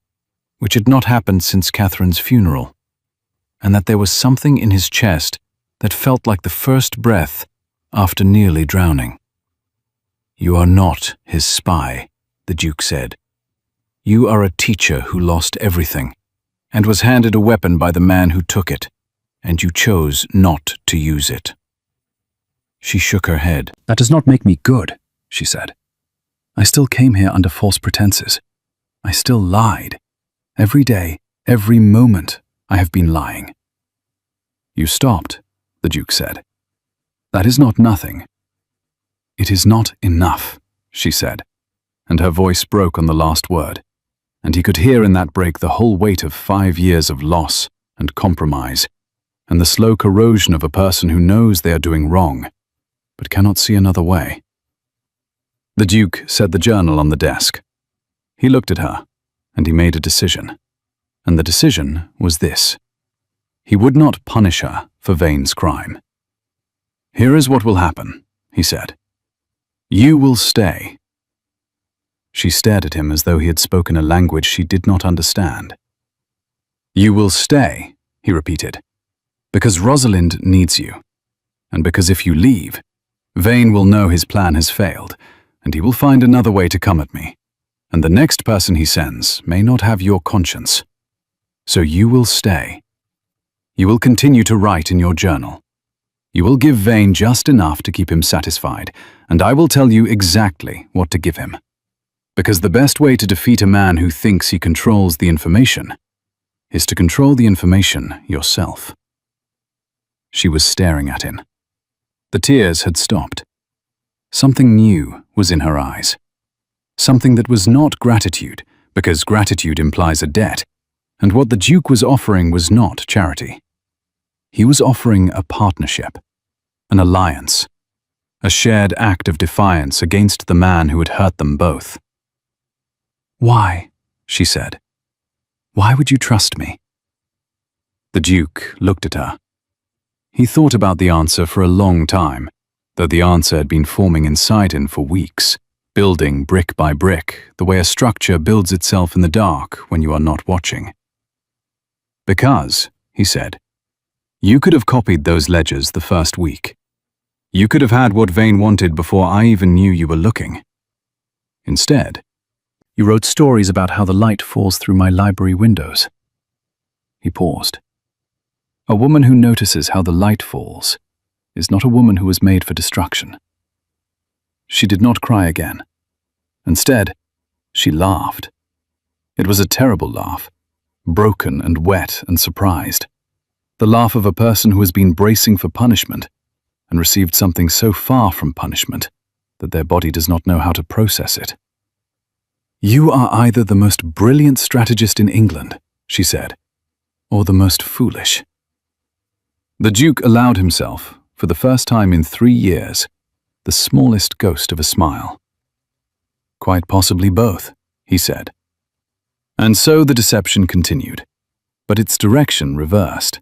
[SPEAKER 1] which had not happened since Catherine's funeral, and that there was something in his chest that felt like the first breath after nearly drowning. "You are not his spy," the Duke said. "You are a teacher who lost everything, and was handed a weapon by the man who took it, and you chose not to use it." She shook her head. "That does not make me good," she said. "I still came here under false pretenses. I still lied. Every day, every moment, I have been lying." "You stopped," the Duke said. "That is not nothing." "It is not enough," she said, and her voice broke on the last word, and he could hear in that break the whole weight of 5 years of loss and compromise, and the slow corrosion of a person who knows they are doing wrong, but cannot see another way. The Duke set the journal on the desk. He looked at her, and he made a decision. And the decision was this. He would not punish her for Vane's crime. "Here is what will happen," he said. "You will stay." She stared at him as though he had spoken a language she did not understand. "You will stay," he repeated, "because Rosalind needs you, and because if you leave, Vane will know his plan has failed, and he will find another way to come at me, and the next person he sends may not have your conscience. So you will stay. You will continue to write in your journal. You will give Vane just enough to keep him satisfied, and I will tell you exactly what to give him. Because the best way to defeat a man who thinks he controls the information is to control the information yourself." She was staring at him. The tears had stopped. Something new was in her eyes. Something that was not gratitude, because gratitude implies a debt, and what the Duke was offering was not charity. He was offering a partnership, an alliance, a shared act of defiance against the man who had hurt them both. "Why?" she said. "Why would you trust me?" The Duke looked at her. He thought about the answer for a long time, though the answer had been forming inside him for weeks, building brick by brick, the way a structure builds itself in the dark when you are not watching. "Because," he said, "you could have copied those ledgers the first week. You could have had what Vane wanted before I even knew you were looking. Instead, you wrote stories about how the light falls through my library windows." He paused. A woman who notices how the light falls is not a woman who was made for destruction. She did not cry again. Instead, she laughed. It was a terrible laugh, broken and wet and surprised. The laugh of a person who has been bracing for punishment and received something so far from punishment that their body does not know how to process it. "You are either the most brilliant strategist in England," she said, "or the most foolish." The Duke allowed himself, for the first time in 3 years, the smallest ghost of a smile. "Quite possibly both," he said. And so the deception continued, but its direction reversed.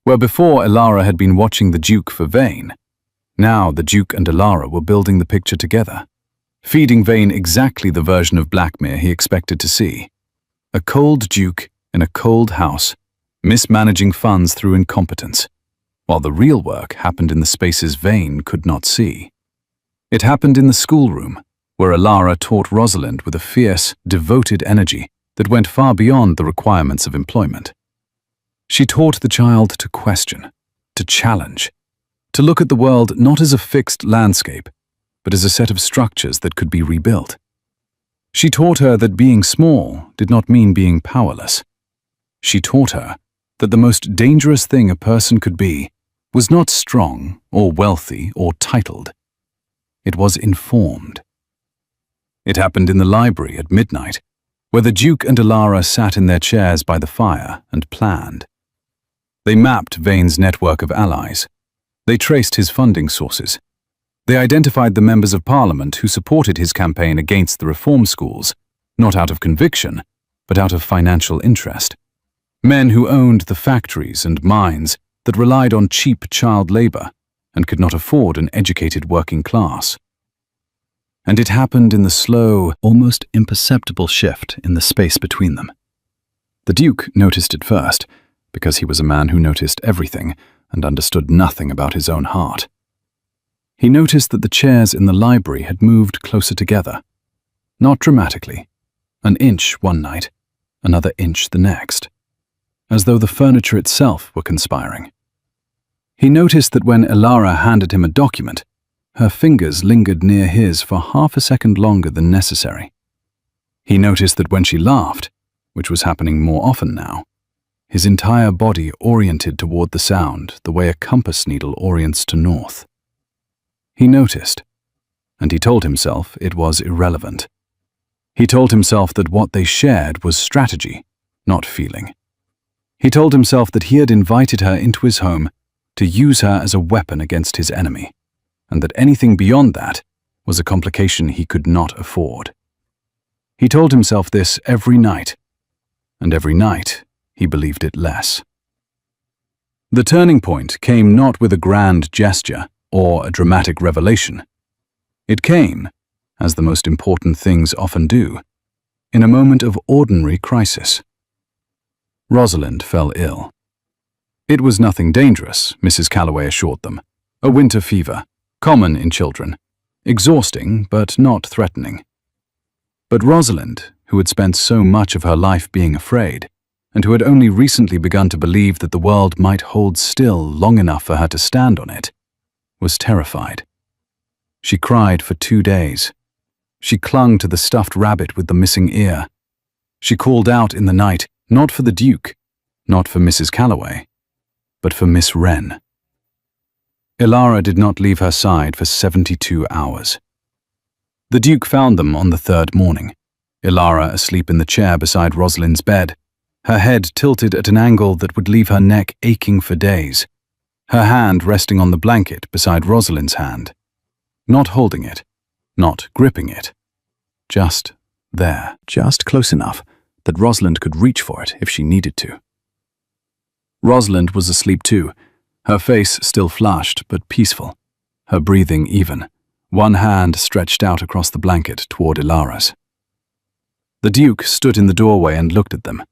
[SPEAKER 1] Where before Elara had been watching the Duke for Vane, now the Duke and Elara were building the picture together, feeding Vane exactly the version of Blackmere he expected to see. A cold Duke in a cold house, mismanaging funds through incompetence, while the real work happened in the spaces Vane could not see. It happened in the schoolroom, where Elara taught Rosalind with a fierce, devoted energy that went far beyond the requirements of employment. She taught the child to question, to challenge, to look at the world not as a fixed landscape, but as a set of structures that could be rebuilt. She taught her that being small did not mean being powerless. She taught her that the most dangerous thing a person could be was not strong or wealthy or titled. It was informed. It happened in the library at midnight, where the Duke and Elara sat in their chairs by the fire and planned. They mapped Vane's network of allies. They traced his funding sources. They identified the members of Parliament who supported his campaign against the reform schools, not out of conviction, but out of financial interest. Men who owned the factories and mines that relied on cheap child labor and could not afford an educated working class. And it happened in the slow, almost imperceptible shift in the space between them. The Duke noticed it first, because he was a man who noticed everything and understood nothing about his own heart. He noticed that the chairs in the library had moved closer together. Not dramatically. An inch one night, another inch the next, as though the furniture itself were conspiring. He noticed that when Elara handed him a document, her fingers lingered near his for half a second longer than necessary. He noticed that when she laughed, which was happening more often now, his entire body oriented toward the sound the way a compass needle orients to north. He noticed, and he told himself it was irrelevant. He told himself that what they shared was strategy, not feeling. He told himself that he had invited her into his home to use her as a weapon against his enemy, and that anything beyond that was a complication he could not afford. He told himself this every night, and every night he believed it less. The turning point came not with a grand gesture or a dramatic revelation. It came, as the most important things often do, in a moment of ordinary crisis. Rosalind fell ill. It was nothing dangerous, Mrs. Calloway assured them. A winter fever, common in children, exhausting but not threatening. But Rosalind, who had spent so much of her life being afraid, and who had only recently begun to believe that the world might hold still long enough for her to stand on it, was terrified. She cried for 2 days. She clung to the stuffed rabbit with the missing ear. She called out in the night, not for the Duke, not for Mrs. Calloway, but for Miss Wren. Elara did not leave her side for 72 hours. The Duke found them on the 3rd morning, Elara asleep in the chair beside Rosalind's bed, her head tilted at an angle that would leave her neck aching for days, her hand resting on the blanket beside Rosalind's hand, not holding it, not gripping it, just there, just close enough that Rosalind could reach for it if she needed to. Rosalind was asleep too, her face still flushed but peaceful, her breathing even, one hand stretched out across the blanket toward Ilara's. The Duke stood in the doorway and looked at them.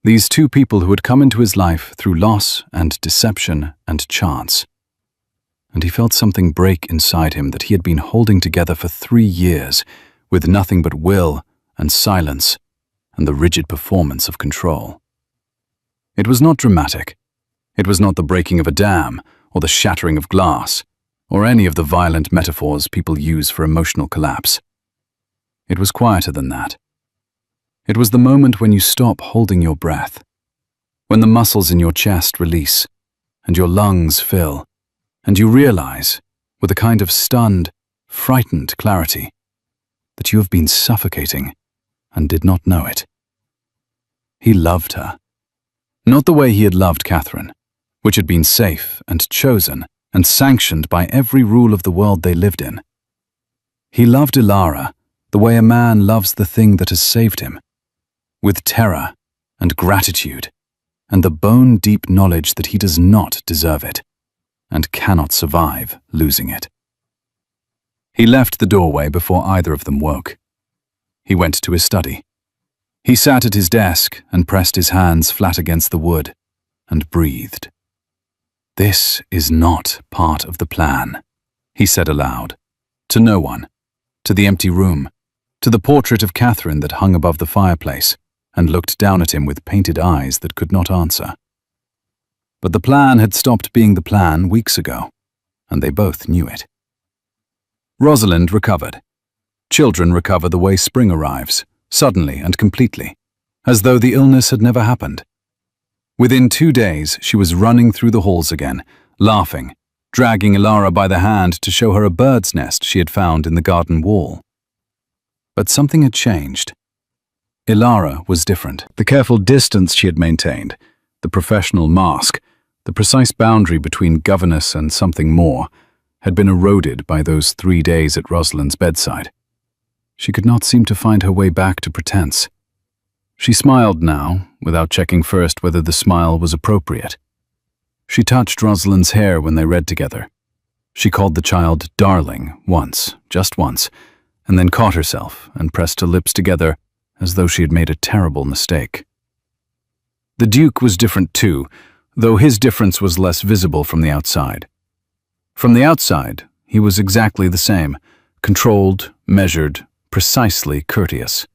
[SPEAKER 1] These two people who had come into his life through loss and deception and chance. And he felt something break inside him that he had been holding together for 3 years with nothing but will and silence and the rigid performance of control. It was not dramatic. It was not the breaking of a dam or the shattering of glass or any of the violent metaphors people use for emotional collapse. It was quieter than that. It was the moment when you stop holding your breath, when the muscles in your chest release and your lungs fill, and you realize, with a kind of stunned, frightened clarity, that you have been suffocating and did not know it. He loved her. Not the way he had loved Catherine, which had been safe and chosen and sanctioned by every rule of the world they lived in. He loved Ilara the way a man loves the thing that has saved him, with terror and gratitude and the bone-deep knowledge that he does not deserve it and cannot survive losing it. He left the doorway before either of them woke. He went to his study. He sat at his desk and pressed his hands flat against the wood and breathed. "This is not part of the plan," he said aloud, to no one, to the empty room, to the portrait of Catherine that hung above the fireplace and looked down at him with painted eyes that could not answer. But the plan had stopped being the plan weeks ago, and they both knew it. Rosalind recovered. Children recover the way spring arrives, suddenly and completely, as though the illness had never happened. Within 2 days, she was running through the halls again, laughing, dragging Ilara by the hand to show her a bird's nest she had found in the garden wall. But something had changed. Ilara was different. The careful distance she had maintained, the professional mask, the precise boundary between governess and something more, had been eroded by those 3 days at Rosalind's bedside. She could not seem to find her way back to pretense. She smiled now, without checking first whether the smile was appropriate. She touched Rosalind's hair when they read together. She called the child darling once, just once, and then caught herself and pressed her lips together as though she had made a terrible mistake. The Duke was different too, though his difference was less visible from the outside. From the outside, he was exactly the same, controlled, measured, precisely courteous.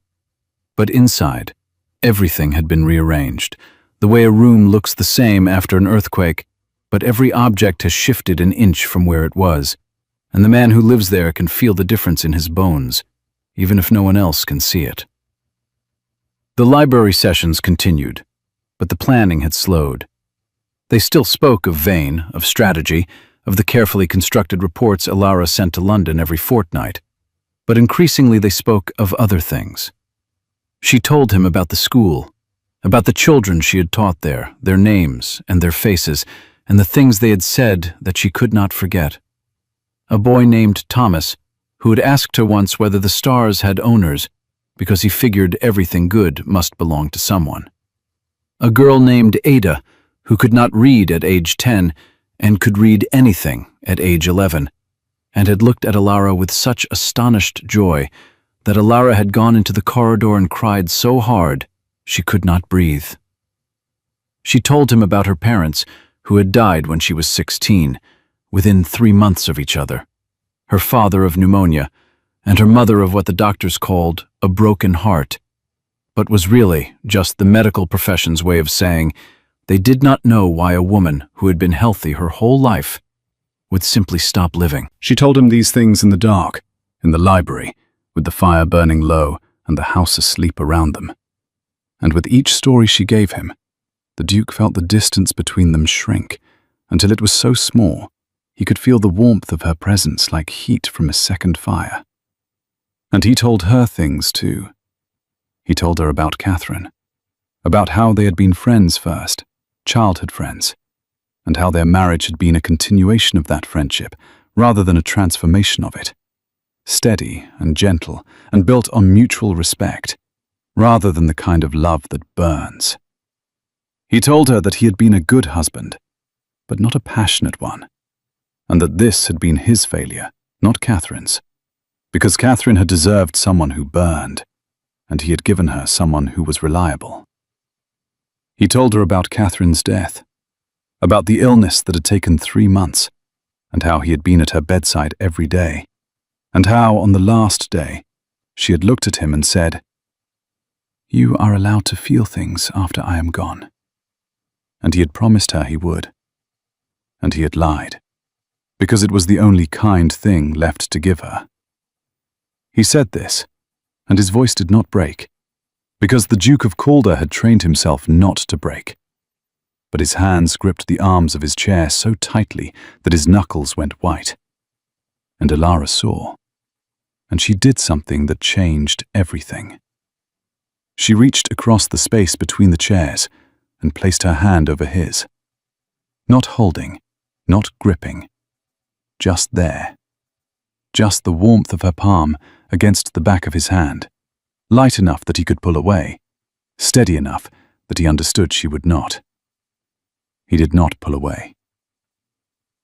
[SPEAKER 1] But inside, everything had been rearranged, the way a room looks the same after an earthquake, but every object has shifted an inch from where it was, and the man who lives there can feel the difference in his bones, even if no one else can see it. The library sessions continued, but the planning had slowed. They still spoke of Vane, of strategy, of the carefully constructed reports Ilara sent to London every fortnight, but increasingly they spoke of other things. She told him about the school, about the children she had taught there, their names and their faces, and the things they had said that she could not forget. A boy named Thomas, who had asked her once whether the stars had owners, because he figured everything good must belong to someone. A girl named Ada, who could not read at age 10 and could read anything at age 11, and had looked at Ilara with such astonished joy that Ilara had gone into the corridor and cried so hard she could not breathe. She told him about her parents, who had died when she was 16, within 3 months of each other, her father of pneumonia, and her mother of what the doctors called a broken heart, but was really just the medical profession's way of saying they did not know why a woman who had been healthy her whole life would simply stop living. She told him these things in the dark, in the library, with the fire burning low and the house asleep around them. And with each story she gave him, the Duke felt the distance between them shrink, until it was so small he could feel the warmth of her presence like heat from a second fire. And he told her things too. He told her about Catherine, about how they had been friends first, childhood friends, and how their marriage had been a continuation of that friendship rather than a transformation of it, steady and gentle and built on mutual respect, rather than the kind of love that burns. He told her that he had been a good husband, but not a passionate one, and that this had been his failure, not Catherine's, because Catherine had deserved someone who burned, and he had given her someone who was reliable. He told her about Catherine's death, about the illness that had taken 3 months, and how he had been at her bedside every day, and how, on the last day, she had looked at him and said, "You are allowed to feel things after I am gone." And he had promised her he would. And he had lied, because it was the only kind thing left to give her. He said this, and his voice did not break, because the Duke of Calder had trained himself not to break. But his hands gripped the arms of his chair so tightly that his knuckles went white. And Elara saw, and she did something that changed everything. She reached across the space between the chairs and placed her hand over his. Not holding, not gripping, just there. Just the warmth of her palm against the back of his hand, light enough that he could pull away, steady enough that he understood she would not. He did not pull away.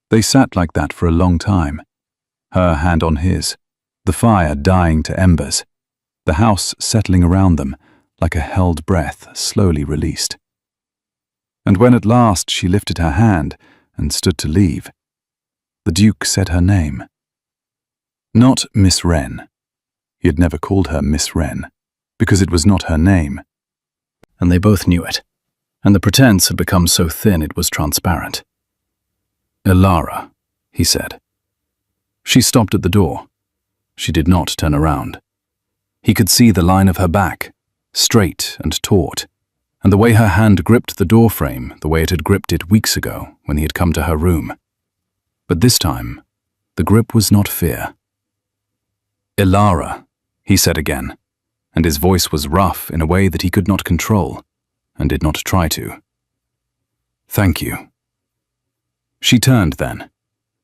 [SPEAKER 1] They sat like that for a long time, her hand on his, the fire dying to embers, the house settling around them like a held breath slowly released. And when at last she lifted her hand and stood to leave, the Duke said her name. Not Miss Wren. He had never called her Miss Wren, because it was not her name. And they both knew it, and the pretense had become so thin it was transparent. "Elara," he said. She stopped at the door. She did not turn around. He could see the line of her back, straight and taut, and the way her hand gripped the doorframe the way it had gripped it weeks ago when he had come to her room. But this time, the grip was not fear. "Elara," he said again, and his voice was rough in a way that he could not control, and did not try to. "Thank you." She turned then,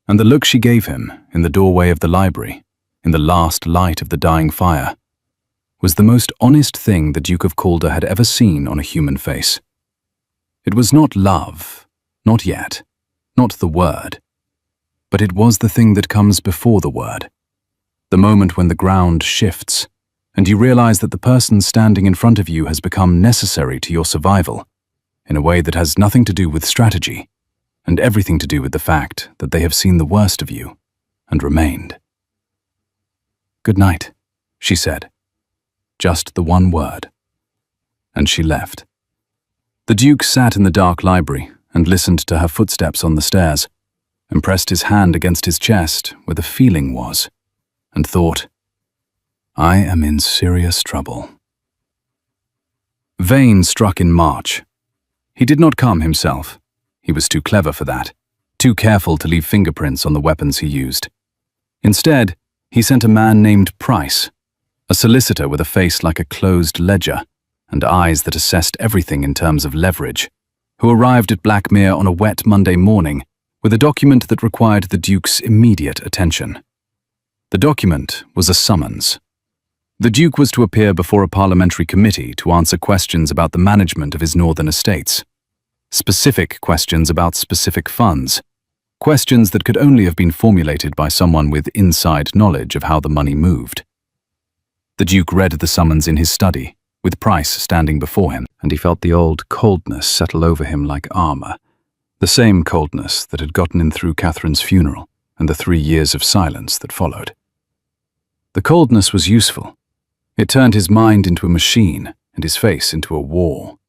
[SPEAKER 1] and the look she gave him in the doorway of the library, in the last light of the dying fire, was the most honest thing the Duke of Calder had ever seen on a human face. It was not love, not yet, not the word, but it was the thing that comes before the word, the moment when the ground shifts, and you realize that the person standing in front of you has become necessary to your survival, in a way that has nothing to do with strategy, and everything to do with the fact that they have seen the worst of you, and remained. "Good night," she said. Just the one word. And she left. The Duke sat in the dark library and listened to her footsteps on the stairs, and pressed his hand against his chest where the feeling was, and thought, "I am in serious trouble." Vane struck in March. He did not come himself. He was too clever for that, too careful to leave fingerprints on the weapons he used. Instead, he sent a man named Price, a solicitor with a face like a closed ledger and eyes that assessed everything in terms of leverage, who arrived at Blackmere on a wet Monday morning with a document that required the Duke's immediate attention. The document was a summons. The Duke was to appear before a parliamentary committee to answer questions about the management of his northern estates, specific questions about specific funds, questions that could only have been formulated by someone with inside knowledge of how the money moved. The Duke read the summons in his study, with Price standing before him, and he felt the old coldness settle over him like armor, the same coldness that had gotten him through Catherine's funeral and the 3 years of silence that followed. The coldness was useful. It turned his mind into a machine and his face into a wall.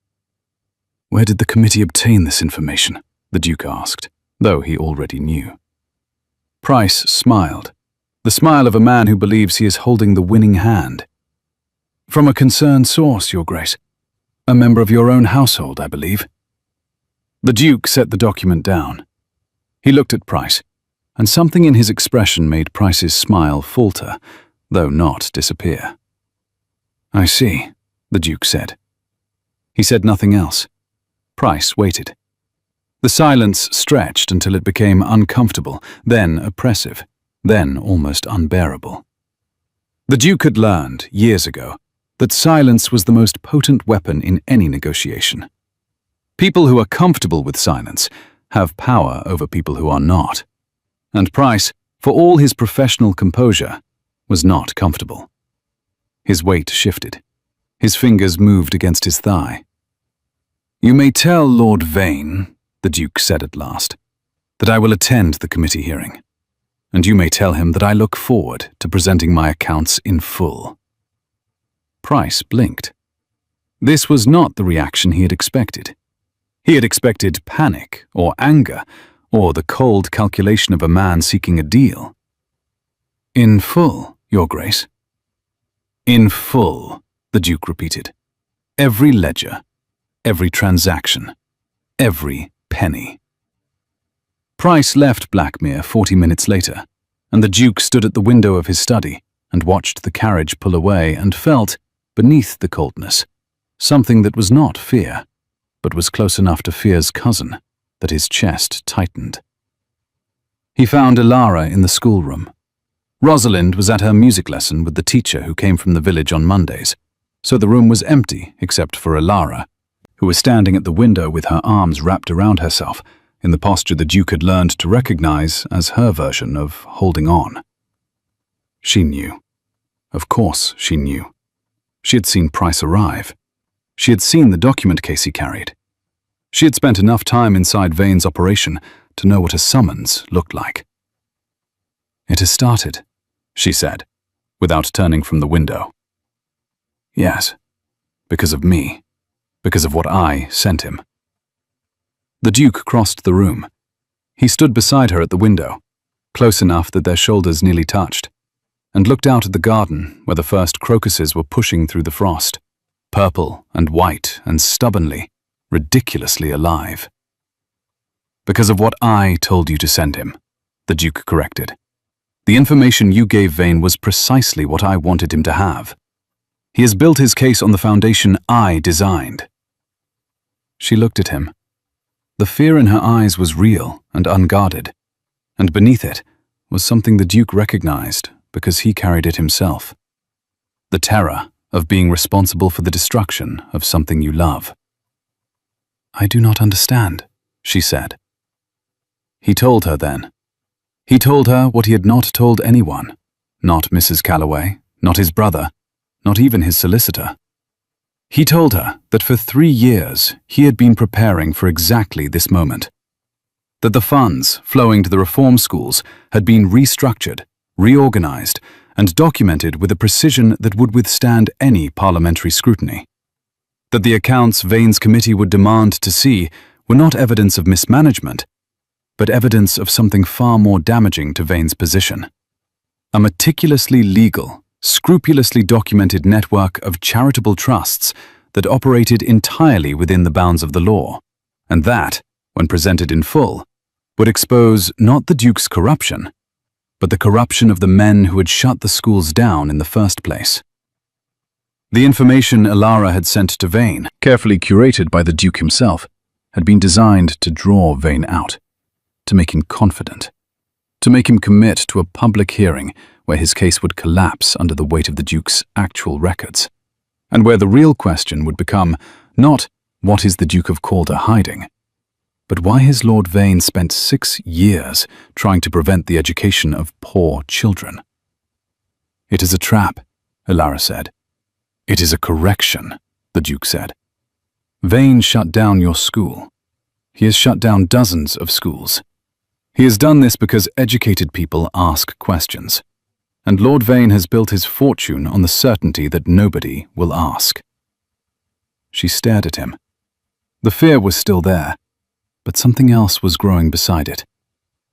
[SPEAKER 1] "Where did the committee obtain this information?" the Duke asked, though he already knew. Price smiled, the smile of a man who believes he is holding the winning hand. "From a concerned source, Your Grace. A member of your own household, I believe." The Duke set the document down. He looked at Price, and something in his expression made Price's smile falter, though not disappear. "I see," the Duke said. He said nothing else. Price waited. The silence stretched until it became uncomfortable, then oppressive, then almost unbearable. The Duke had learned, years ago, that silence was the most potent weapon in any negotiation. People who are comfortable with silence have power over people who are not. And Price, for all his professional composure, was not comfortable. His weight shifted. His fingers moved against his thigh. "You may tell Lord Vane," the Duke said at last, "that I will attend the committee hearing. And you may tell him that I look forward to presenting my accounts in full." Price blinked. This was not the reaction he had expected. He had expected panic or anger or the cold calculation of a man seeking a deal. "In full, Your Grace." "In full," the Duke repeated. "Every ledger, every transaction, every penny." Price left Blackmere 40 minutes later, and the Duke stood at the window of his study and watched the carriage pull away and felt, beneath the coldness, something that was not fear, but was close enough to fear's cousin that his chest tightened. He found Ilara in the schoolroom. Rosalind was at her music lesson with the teacher who came from the village on Mondays, so the room was empty except for Ilara, who was standing at the window with her arms wrapped around herself in the posture the Duke had learned to recognize as her version of holding on. She knew. Of course she knew. She had seen Price arrive. She had seen the document case he carried. She had spent enough time inside Vane's operation to know what a summons looked like. "It has started," she said, without turning from the window. "Yes, because of me, because of what I sent him." The Duke crossed the room. He stood beside her at the window, close enough that their shoulders nearly touched, and looked out at the garden where the first crocuses were pushing through the frost, purple and white and stubbornly, ridiculously alive. "Because of what I told you to send him," the Duke corrected. "The information you gave Vane was precisely what I wanted him to have. He has built his case on the foundation I designed." She looked at him. The fear in her eyes was real and unguarded, and beneath it was something the Duke recognized because he carried it himself. The terror of being responsible for the destruction of something you love. "I do not understand," she said. He told her then. He told her what he had not told anyone, not Mrs. Calloway, not his brother, not even his solicitor. He told her that for 3 years he had been preparing for exactly this moment. That the funds flowing to the reform schools had been restructured, reorganized, and documented with a precision that would withstand any parliamentary scrutiny. That the accounts Vane's committee would demand to see were not evidence of mismanagement, but evidence of something far more damaging to Vane's position. A meticulously legal, scrupulously documented network of charitable trusts that operated entirely within the bounds of the law, and that, when presented in full, would expose not the Duke's corruption, but the corruption of the men who had shut the schools down in the first place. The information Ilara had sent to Vane, carefully curated by the Duke himself, had been designed to draw Vane out, to make him confident, to make him commit to a public hearing where his case would collapse under the weight of the Duke's actual records, and where the real question would become not what is the Duke of Calder hiding, but why has Lord Vane spent 6 years trying to prevent the education of poor children. "It is a trap," Ilara said. "It is a correction," the Duke said. "Vane shut down your school. He has shut down dozens of schools. He has done this because educated people ask questions, and Lord Vane has built his fortune on the certainty that nobody will ask." She stared at him. The fear was still there, but something else was growing beside it.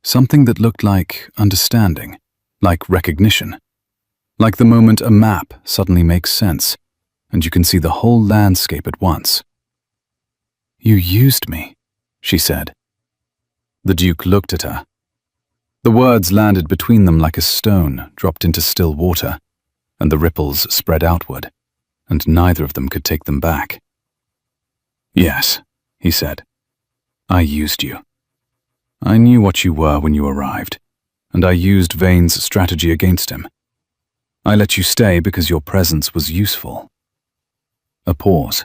[SPEAKER 1] Something that looked like understanding, like recognition, like the moment a map suddenly makes sense, and you can see the whole landscape at once. "You used me," she said. The Duke looked at her. The words landed between them like a stone dropped into still water, and the ripples spread outward, and neither of them could take them back. "Yes," he said. "I used you. I knew what you were when you arrived, and I used Vane's strategy against him. I let you stay because your presence was useful." A pause.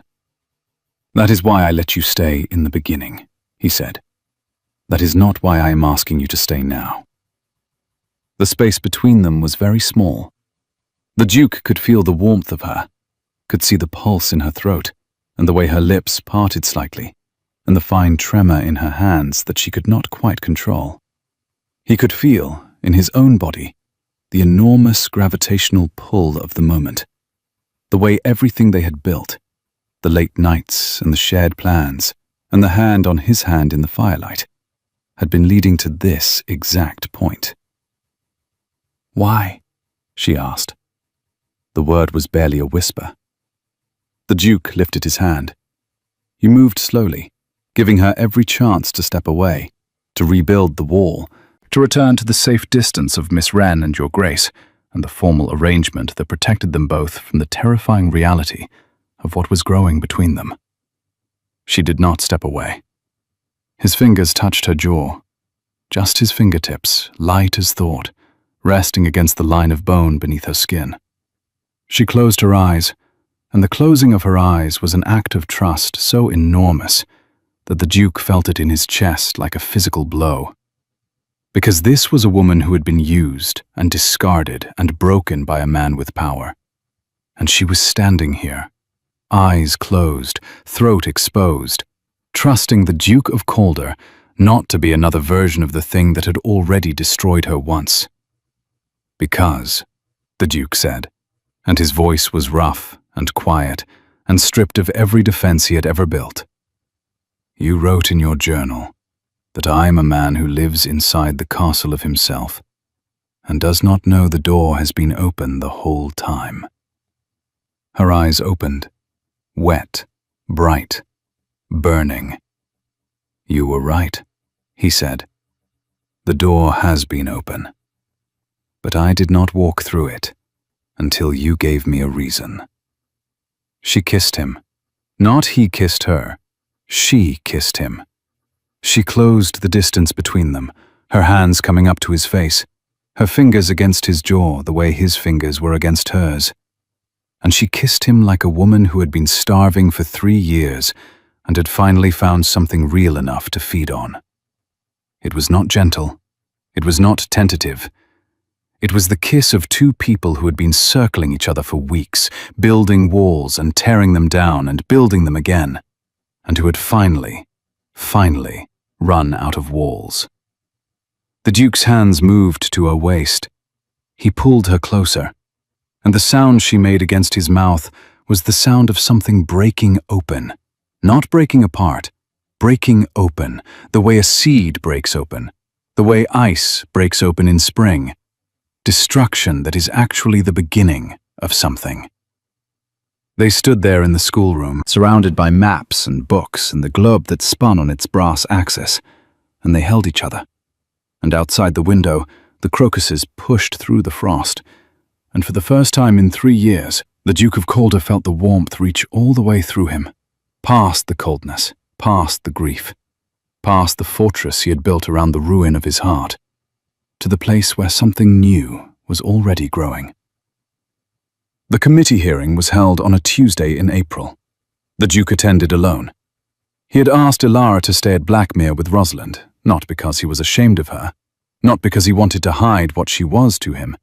[SPEAKER 1] "That is why I let you stay in the beginning," he said. "That is not why I am asking you to stay now." The space between them was very small. The Duke could feel the warmth of her, could see the pulse in her throat, and the way her lips parted slightly, and the fine tremor in her hands that she could not quite control. He could feel, in his own body, the enormous gravitational pull of the moment, the way everything they had built, the late nights and the shared plans, and the hand on his hand in the firelight, had been leading to this exact point. "Why?" she asked. The word was barely a whisper. The Duke lifted his hand. He moved slowly, giving her every chance to step away, to rebuild the wall, to return to the safe distance of Miss Wren and your Grace, and the formal arrangement that protected them both from the terrifying reality of what was growing between them. She did not step away. His fingers touched her jaw, just his fingertips, light as thought, resting against the line of bone beneath her skin. She closed her eyes, and the closing of her eyes was an act of trust so enormous that the Duke felt it in his chest like a physical blow. Because this was a woman who had been used and discarded and broken by a man with power. And she was standing here, eyes closed, throat exposed, trusting the Duke of Calder not to be another version of the thing that had already destroyed her once. "Because," the Duke said, and his voice was rough and quiet and stripped of every defense he had ever built. "You wrote in your journal that I am a man who lives inside the castle of himself and does not know the door has been open the whole time." Her eyes opened, wet, bright, burning. "You were right," he said. "The door has been open. But I did not walk through it until you gave me a reason." She kissed him. Not he kissed her. She kissed him. She closed the distance between them, her hands coming up to his face, her fingers against his jaw the way his fingers were against hers. And she kissed him like a woman who had been starving for 3 years and had finally found something real enough to feed on. It was not gentle. It was not tentative. It was the kiss of two people who had been circling each other for weeks, building walls and tearing them down and building them again, and who had finally run out of walls. The Duke's hands moved to her waist. He pulled her closer, and the sound she made against his mouth was the sound of something breaking open, not breaking apart, breaking open, the way a seed breaks open, the way ice breaks open in spring. Destruction that is actually the beginning of something. They stood there in the schoolroom, surrounded by maps and books and the globe that spun on its brass axis, and they held each other. And outside the window, the crocuses pushed through the frost, and for the first time in 3 years, the Duke of Calder felt the warmth reach all the way through him, past the coldness, past the grief, past the fortress he had built around the ruin of his heart, to the place where something new was already growing. The committee hearing was held on a Tuesday in April. The Duke attended alone. He had asked Ilara to stay at Blackmere with Rosalind, not because he was ashamed of her, not because he wanted to hide what she was to him,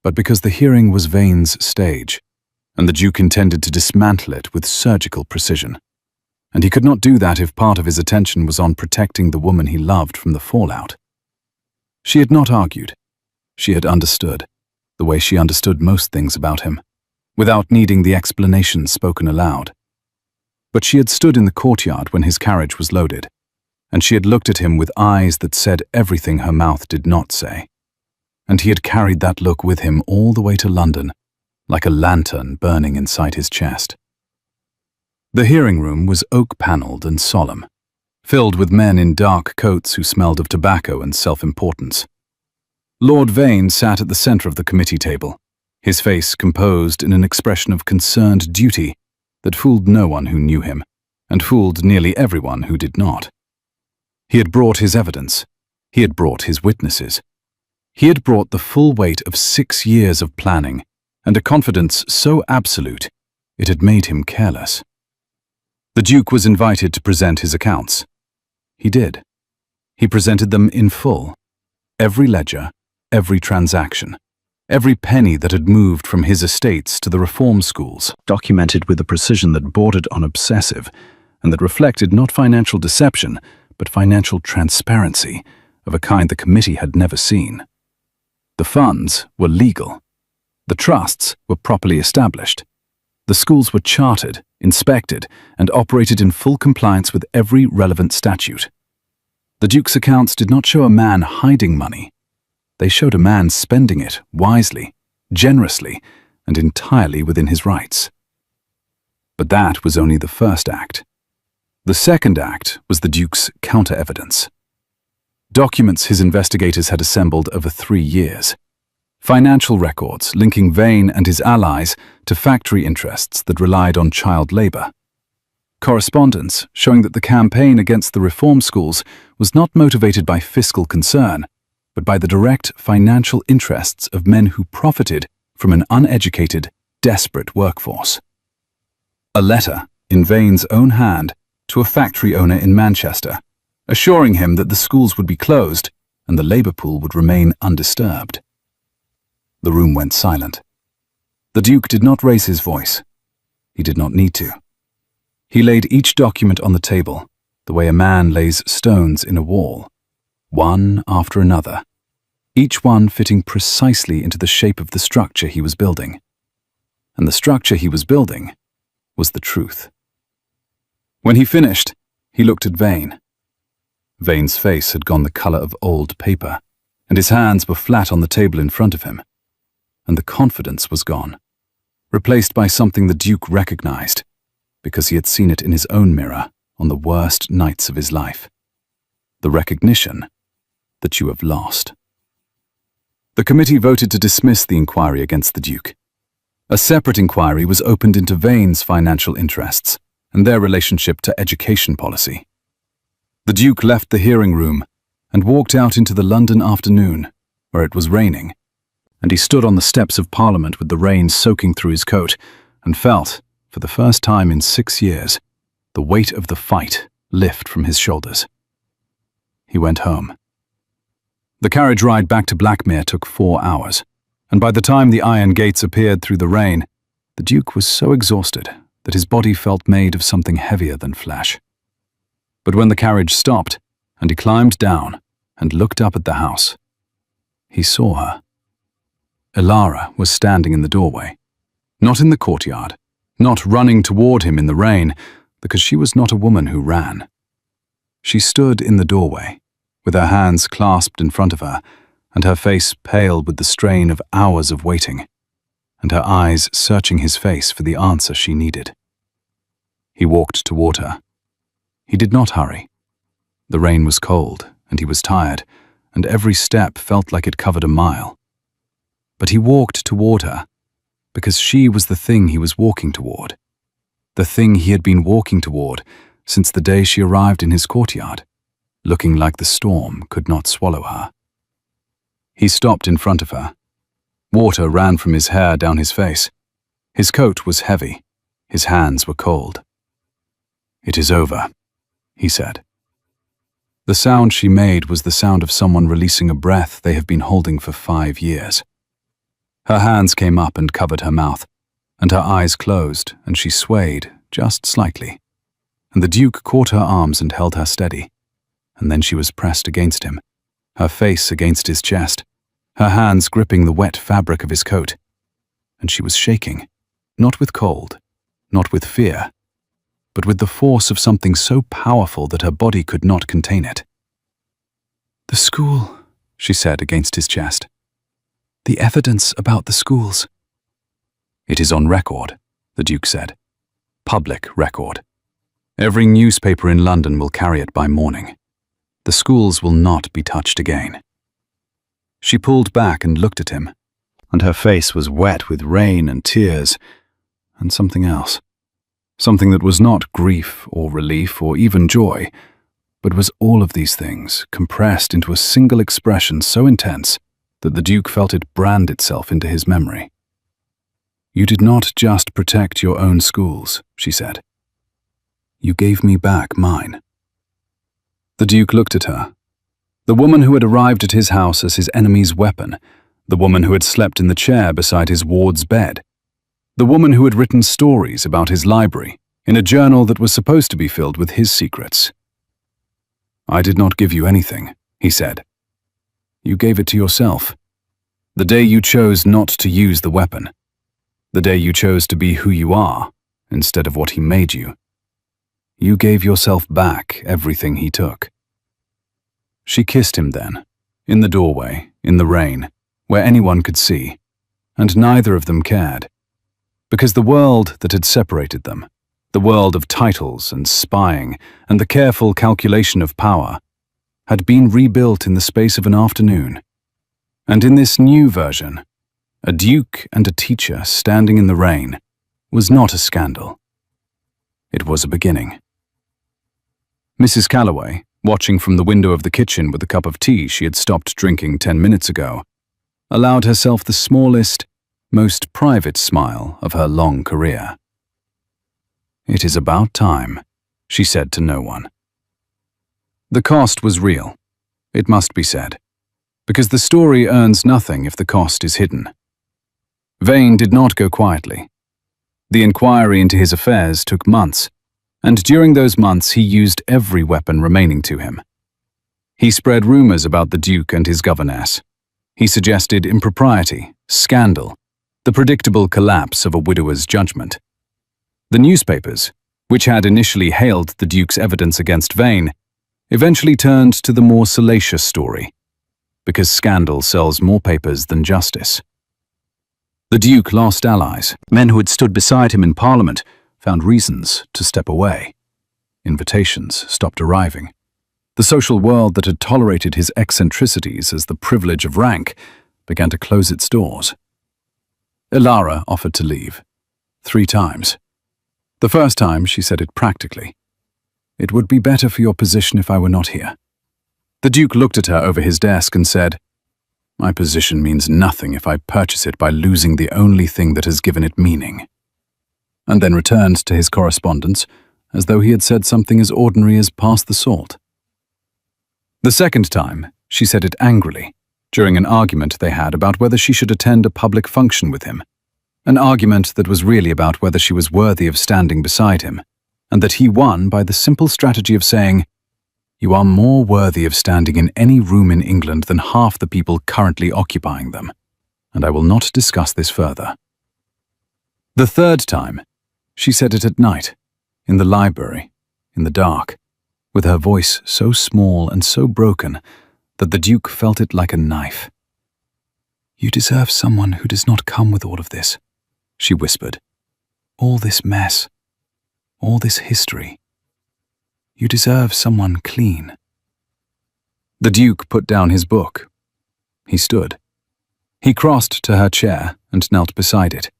[SPEAKER 1] but because the hearing was Vane's stage, and the Duke intended to dismantle it with surgical precision. And he could not do that if part of his attention was on protecting the woman he loved from the fallout. She had not argued. She had understood, the way she understood most things about him, without needing the explanations spoken aloud. But she had stood in the courtyard when his carriage was loaded, and she had looked at him with eyes that said everything her mouth did not say. And he had carried that look with him all the way to London, like a lantern burning inside his chest. The hearing room was oak-panelled and solemn, filled with men in dark coats who smelled of tobacco and self-importance. Lord Vane sat at the centre of the committee table, his face composed in an expression of concerned duty that fooled no one who knew him, and fooled nearly everyone who did not. He had brought his evidence. He had brought his witnesses. He had brought the full weight of 6 years of planning, and a confidence so absolute it had made him careless. The Duke was invited to present his accounts. He did. He presented them in full. Every ledger, every transaction, every penny that had moved from his estates to the reform schools, documented with a precision that bordered on obsessive, and that reflected not financial deception, but financial transparency of a kind the committee had never seen. The funds were legal. The trusts were properly established. The schools were chartered, inspected, and operated in full compliance with every relevant statute. The Duke's accounts did not show a man hiding money. They showed a man spending it wisely, generously, and entirely within his rights. But that was only the first act. The second act was the Duke's counter-evidence. Documents his investigators had assembled over 3 years. Financial records linking Vane and his allies to factory interests that relied on child labor. Correspondence showing that the campaign against the reform schools was not motivated by fiscal concern, but by the direct financial interests of men who profited from an uneducated, desperate workforce. A letter, in Vane's own hand, to a factory owner in Manchester, assuring him that the schools would be closed and the labor pool would remain undisturbed. The room went silent. The Duke did not raise his voice. He did not need to. He laid each document on the table, the way a man lays stones in a wall, one after another, each one fitting precisely into the shape of the structure he was building. And the structure he was building was the truth. When he finished, he looked at Vane. Vane's face had gone the color of old paper, and his hands were flat on the table in front of him. And the confidence was gone, replaced by something the Duke recognized, because he had seen it in his own mirror on the worst nights of his life. The recognition that you have lost. The committee voted to dismiss the inquiry against the Duke. A separate inquiry was opened into Vane's financial interests and their relationship to education policy. The Duke left the hearing room and walked out into the London afternoon, where it was raining, and he stood on the steps of Parliament with the rain soaking through his coat and felt, for the first time in 6 years, the weight of the fight lift from his shoulders. He went home. The carriage ride back to Blackmere took 4 hours, and by the time the iron gates appeared through the rain, the Duke was so exhausted that his body felt made of something heavier than flesh. But when the carriage stopped, and he climbed down and looked up at the house, he saw her. Elara was standing in the doorway, not in the courtyard, not running toward him in the rain, because she was not a woman who ran. She stood in the doorway, with her hands clasped in front of her, and her face pale with the strain of hours of waiting, and her eyes searching his face for the answer she needed. He walked toward her. He did not hurry. The rain was cold, and he was tired, and every step felt like it covered a mile. But he walked toward her, because she was the thing he was walking toward, the thing he had been walking toward since the day she arrived in his courtyard, looking like the storm could not swallow her. He stopped in front of her. Water ran from his hair down his face. His coat was heavy. His hands were cold. "It is over," he said. The sound she made was the sound of someone releasing a breath they have been holding for 5 years. Her hands came up and covered her mouth, and her eyes closed, and she swayed just slightly. And the Duke caught her arms and held her steady, and then she was pressed against him, her face against his chest, her hands gripping the wet fabric of his coat. And she was shaking, not with cold, not with fear, but with the force of something so powerful that her body could not contain it. "The school," she said against his chest. "The evidence about the schools." "It is on record," the Duke said. "Public record. Every newspaper in London will carry it by morning. The schools will not be touched again." She pulled back and looked at him, and her face was wet with rain and tears, and something else. Something that was not grief or relief or even joy, but was all of these things compressed into a single expression so intense that the Duke felt it brand itself into his memory. "You did not just protect your own schools," she said. You gave me back mine." The Duke looked at her. The woman who had arrived at his house as his enemy's weapon, the woman who had slept in the chair beside his ward's bed, the woman who had written stories about his library in a journal that was supposed to be filled with his secrets. "I did not give you anything," he said. "You gave it to yourself. The day you chose not to use the weapon. The day you chose to be who you are instead of what he made you. You gave yourself back everything he took." She kissed him then, in the doorway, in the rain, where anyone could see, and neither of them cared. Because the world that had separated them, the world of titles and spying and the careful calculation of power, had been rebuilt in the space of an afternoon. And in this new version, a duke and a teacher standing in the rain was not a scandal. It was a beginning. Mrs. Calloway, watching from the window of the kitchen with a cup of tea she had stopped drinking 10 minutes ago, allowed herself the smallest, most private smile of her long career. "It is about time," she said to no one. The cost was real, it must be said, because the story earns nothing if the cost is hidden. Vane did not go quietly. The inquiry into his affairs took months, and during those months he used every weapon remaining to him. He spread rumors about the Duke and his governess. He suggested impropriety, scandal, the predictable collapse of a widower's judgment. The newspapers, which had initially hailed the Duke's evidence against Vane, eventually turned to the more salacious story, because scandal sells more papers than justice. The Duke lost allies. Men who had stood beside him in Parliament found reasons to step away. Invitations stopped arriving. The social world that had tolerated his eccentricities as the privilege of rank began to close its doors. Ilara offered to leave 3 times. The first time she said it practically. "It would be better for your position if I were not here." The Duke looked at her over his desk and said, "My position means nothing if I purchase it by losing the only thing that has given it meaning," and then returned to his correspondence as though he had said something as ordinary as pass the salt. The second time, she said it angrily, during an argument they had about whether she should attend a public function with him, an argument that was really about whether she was worthy of standing beside him, and that he won by the simple strategy of saying, "You are more worthy of standing in any room in England than half the people currently occupying them, and I will not discuss this further." The third time, she said it at night, in the library, in the dark, with her voice so small and so broken that the Duke felt it like a knife. "You deserve someone who does not come with all of this," she whispered. "All this mess, all this history. You deserve someone clean." The Duke put down his book. He stood. He crossed to her chair and knelt beside it,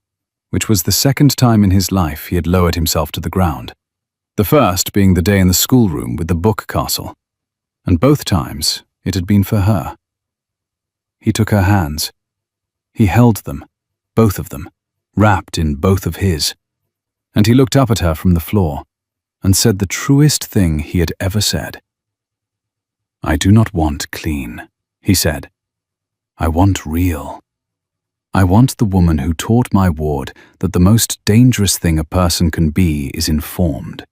[SPEAKER 1] which was the second time in his life he had lowered himself to the ground, the first being the day in the schoolroom with the book castle, and both times it had been for her. He took her hands. He held them, both of them, wrapped in both of his, and he looked up at her from the floor and said the truest thing he had ever said. "I do not want clean," he said. "I want real. I want the woman who taught my ward that the most dangerous thing a person can be is informed.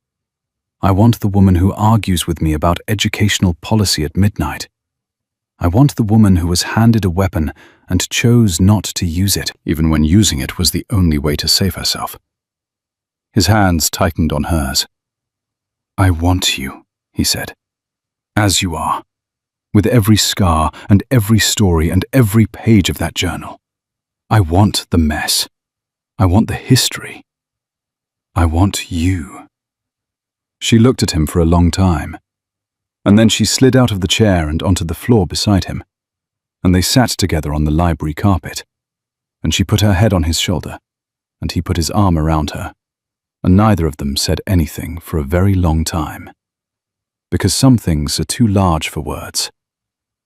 [SPEAKER 1] I want the woman who argues with me about educational policy at midnight. I want the woman who was handed a weapon and chose not to use it, even when using it was the only way to save herself." His hands tightened on hers. "I want you," he said, "as you are, with every scar and every story and every page of that journal. I want the mess. I want the history. I want you." She looked at him for a long time, and then she slid out of the chair and onto the floor beside him, and they sat together on the library carpet, and she put her head on his shoulder, and he put his arm around her, and neither of them said anything for a very long time, because some things are too large for words,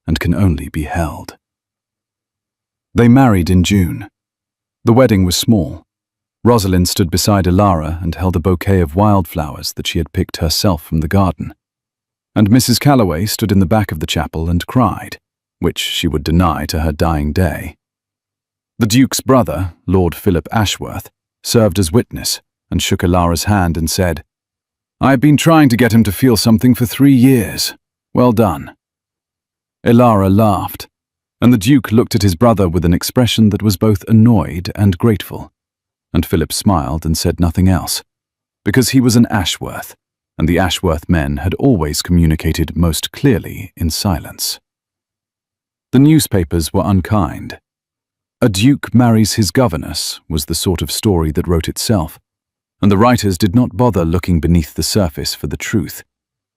[SPEAKER 1] and can only be held. They married in June. The wedding was small. Rosalind stood beside Ilara and held a bouquet of wildflowers that she had picked herself from the garden. And Mrs. Calloway stood in the back of the chapel and cried, which she would deny to her dying day. The Duke's brother, Lord Philip Ashworth, served as witness and shook Ilara's hand and said, "I have been trying to get him to feel something for 3 years. Well done." Ilara laughed, and the Duke looked at his brother with an expression that was both annoyed and grateful, and Philip smiled and said nothing else, because he was an Ashworth, and the Ashworth men had always communicated most clearly in silence. The newspapers were unkind. A duke marries his governess was the sort of story that wrote itself, and the writers did not bother looking beneath the surface for the truth,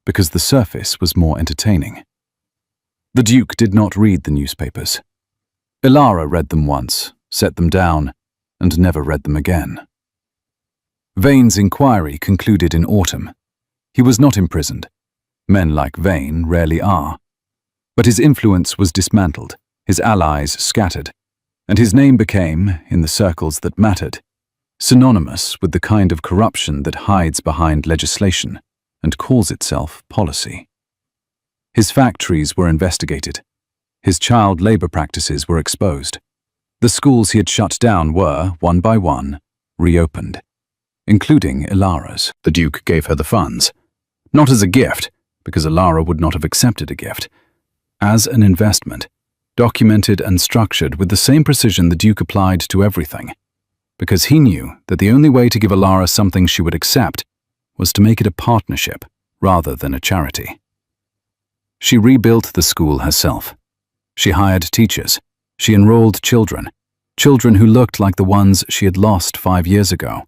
[SPEAKER 1] because the surface was more entertaining. The Duke did not read the newspapers. Ilara read them once, set them down, and never read them again. Vane's inquiry concluded in autumn. He was not imprisoned. Men like Vane rarely are. But his influence was dismantled, his allies scattered, and his name became, in the circles that mattered, synonymous with the kind of corruption that hides behind legislation and calls itself policy. His factories were investigated. His child labor practices were exposed. The schools he had shut down were, one by one, reopened, including Ilara's. The Duke gave her the funds, not as a gift, because Ilara would not have accepted a gift, as an investment, documented and structured with the same precision the Duke applied to everything, because he knew that the only way to give Ilara something she would accept was to make it a partnership rather than a charity. She rebuilt the school herself. She hired teachers. She enrolled children who looked like the ones she had lost 5 years ago,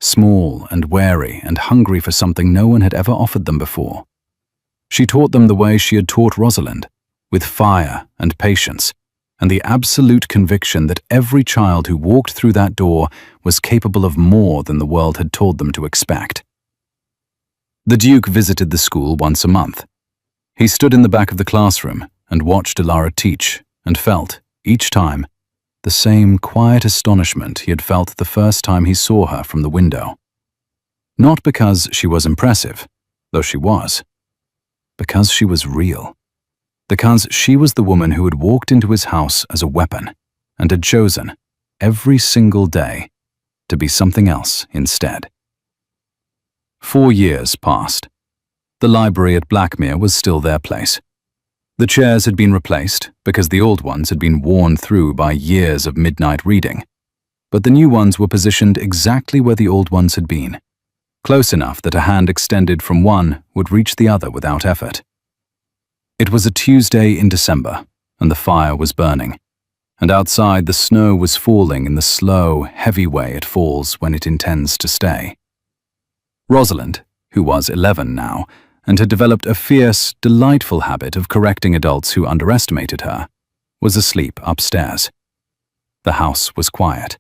[SPEAKER 1] small and wary and hungry for something no one had ever offered them before. She taught them the way she had taught Rosalind, with fire and patience, and the absolute conviction that every child who walked through that door was capable of more than the world had told them to expect. The Duke visited the school once a month. He stood in the back of the classroom and watched Ilara teach and felt, each time, the same quiet astonishment he had felt the first time he saw her from the window. Not because she was impressive, though she was, because she was real. Because she was the woman who had walked into his house as a weapon and had chosen, every single day, to be something else instead. 4 years passed. The library at Blackmere was still their place. The chairs had been replaced because the old ones had been worn through by years of midnight reading, but the new ones were positioned exactly where the old ones had been, close enough that a hand extended from one would reach the other without effort. It was a Tuesday in December, and the fire was burning, and outside the snow was falling in the slow, heavy way it falls when it intends to stay. Rosalind, who was 11 now, and had developed a fierce, delightful habit of correcting adults who underestimated her, was asleep upstairs. The house was quiet.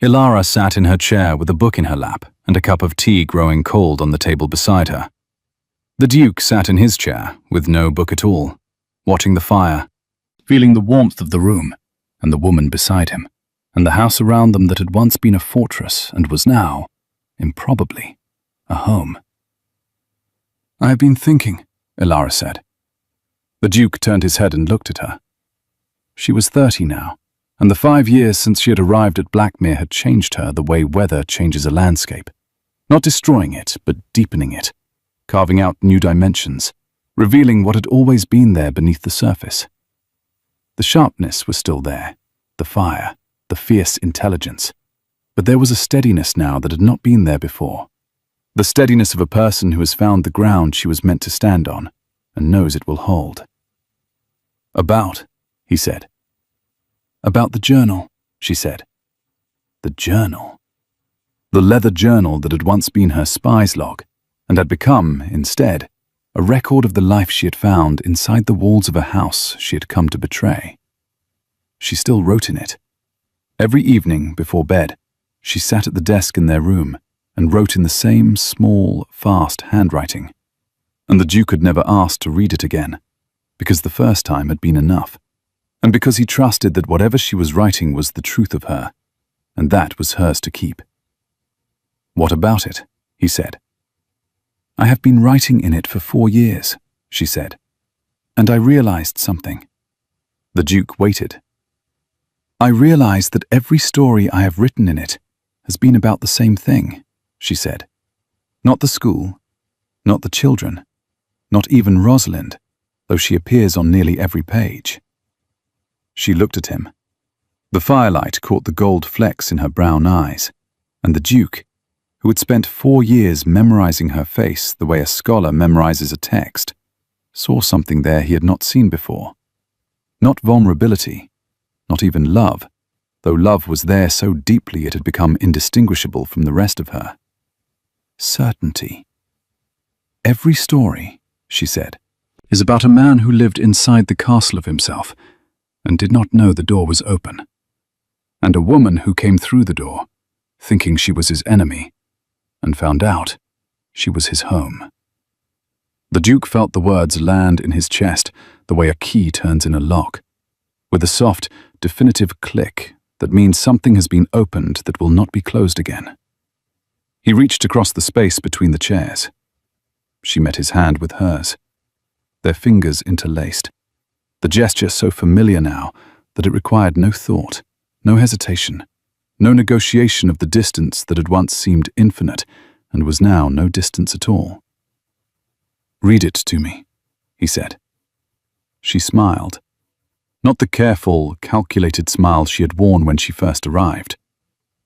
[SPEAKER 1] Ilara sat in her chair with a book in her lap and a cup of tea growing cold on the table beside her. The Duke sat in his chair with no book at all, watching the fire, feeling the warmth of the room and the woman beside him, and the house around them that had once been a fortress and was now, improbably, a home. "I have been thinking," Ilara said. The Duke turned his head and looked at her. She was 30 now, and the 5 years since she had arrived at Blackmere had changed her the way weather changes a landscape, not destroying it, but deepening it, carving out new dimensions, revealing what had always been there beneath the surface. The sharpness was still there, the fire, the fierce intelligence, but there was a steadiness now that had not been there before. The steadiness of a person who has found the ground she was meant to stand on and knows it will hold. "About," he said. "About the journal," she said. The journal. The leather journal that had once been her spy's log and had become, instead, a record of the life she had found inside the walls of a house she had come to betray. She still wrote in it. Every evening before bed, she sat at the desk in their room and wrote in the same small, fast handwriting. And the Duke had never asked to read it again, because the first time had been enough, and because he trusted that whatever she was writing was the truth of her, and that was hers to keep. "What about it?" he said. "I have been writing in it for 4 years," she said, "and I realized something." The Duke waited. "I realized that every story I have written in it has been about the same thing," she said. "Not the school, not the children, not even Rosalind, though she appears on nearly every page." She looked at him. The firelight caught the gold flecks in her brown eyes, and the Duke, who had spent 4 years memorizing her face the way a scholar memorizes a text, saw something there he had not seen before. Not vulnerability, not even love, though love was there so deeply it had become indistinguishable from the rest of her. Certainty. "Every story," she said, "is about a man who lived inside the castle of himself and did not know the door was open, and a woman who came through the door, thinking she was his enemy, and found out she was his home." The Duke felt the words land in his chest the way a key turns in a lock, with a soft, definitive click that means something has been opened that will not be closed again. He reached across the space between the chairs. She met his hand with hers, their fingers interlaced, the gesture so familiar now that it required no thought, no hesitation, no negotiation of the distance that had once seemed infinite and was now no distance at all. "Read it to me," he said. She smiled. Not the careful, calculated smile she had worn when she first arrived.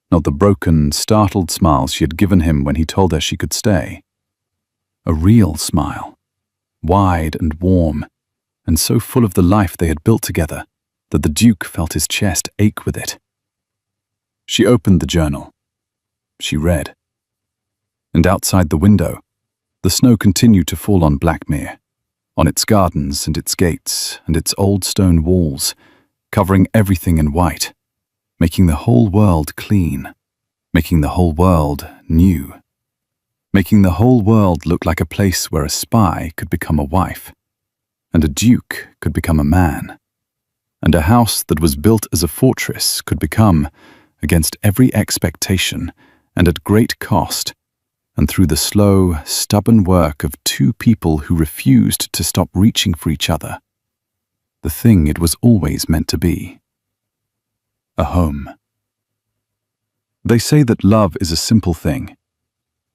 [SPEAKER 1] Not the broken, startled smile she had given him when he told her she could stay. A real smile, wide and warm, and so full of the life they had built together that the Duke felt his chest ache with it. She opened the journal. She read. And outside the window, the snow continued to fall on Blackmere, on its gardens and its gates and its old stone walls, covering everything in white, making the whole world clean, making the whole world new, making the whole world look like a place where a spy could become a wife, and a duke could become a man, and a house that was built as a fortress could become, against every expectation and at great cost, and through the slow, stubborn work of 2 people who refused to stop reaching for each other, the thing it was always meant to be. A home. They say that love is a simple thing,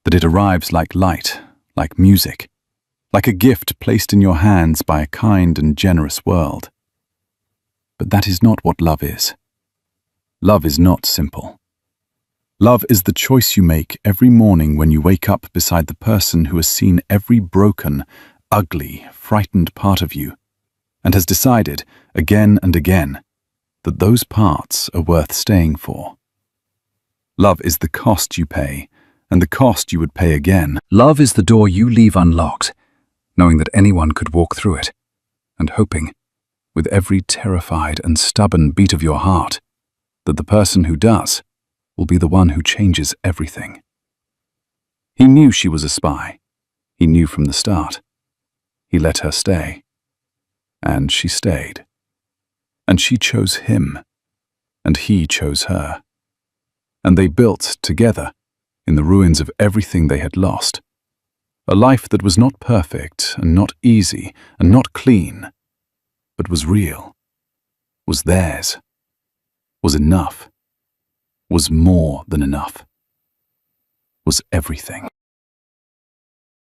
[SPEAKER 1] that it arrives like light, like music, like a gift placed in your hands by a kind and generous world. But that is not what love is. Love is not simple. Love is the choice you make every morning when you wake up beside the person who has seen every broken, ugly, frightened part of you, and has decided, again and again, that those parts are worth staying for. Love is the cost you pay, and the cost you would pay again. Love is the door you leave unlocked, knowing that anyone could walk through it, and hoping, with every terrified and stubborn beat of your heart, that the person who does will be the one who changes everything. He knew she was a spy. He knew from the start. He let her stay. And she stayed. And she chose him. And he chose her. And they built together, in the ruins of everything they had lost, a life that was not perfect and not easy and not clean, but was real, was theirs, was enough, was more than enough, was everything.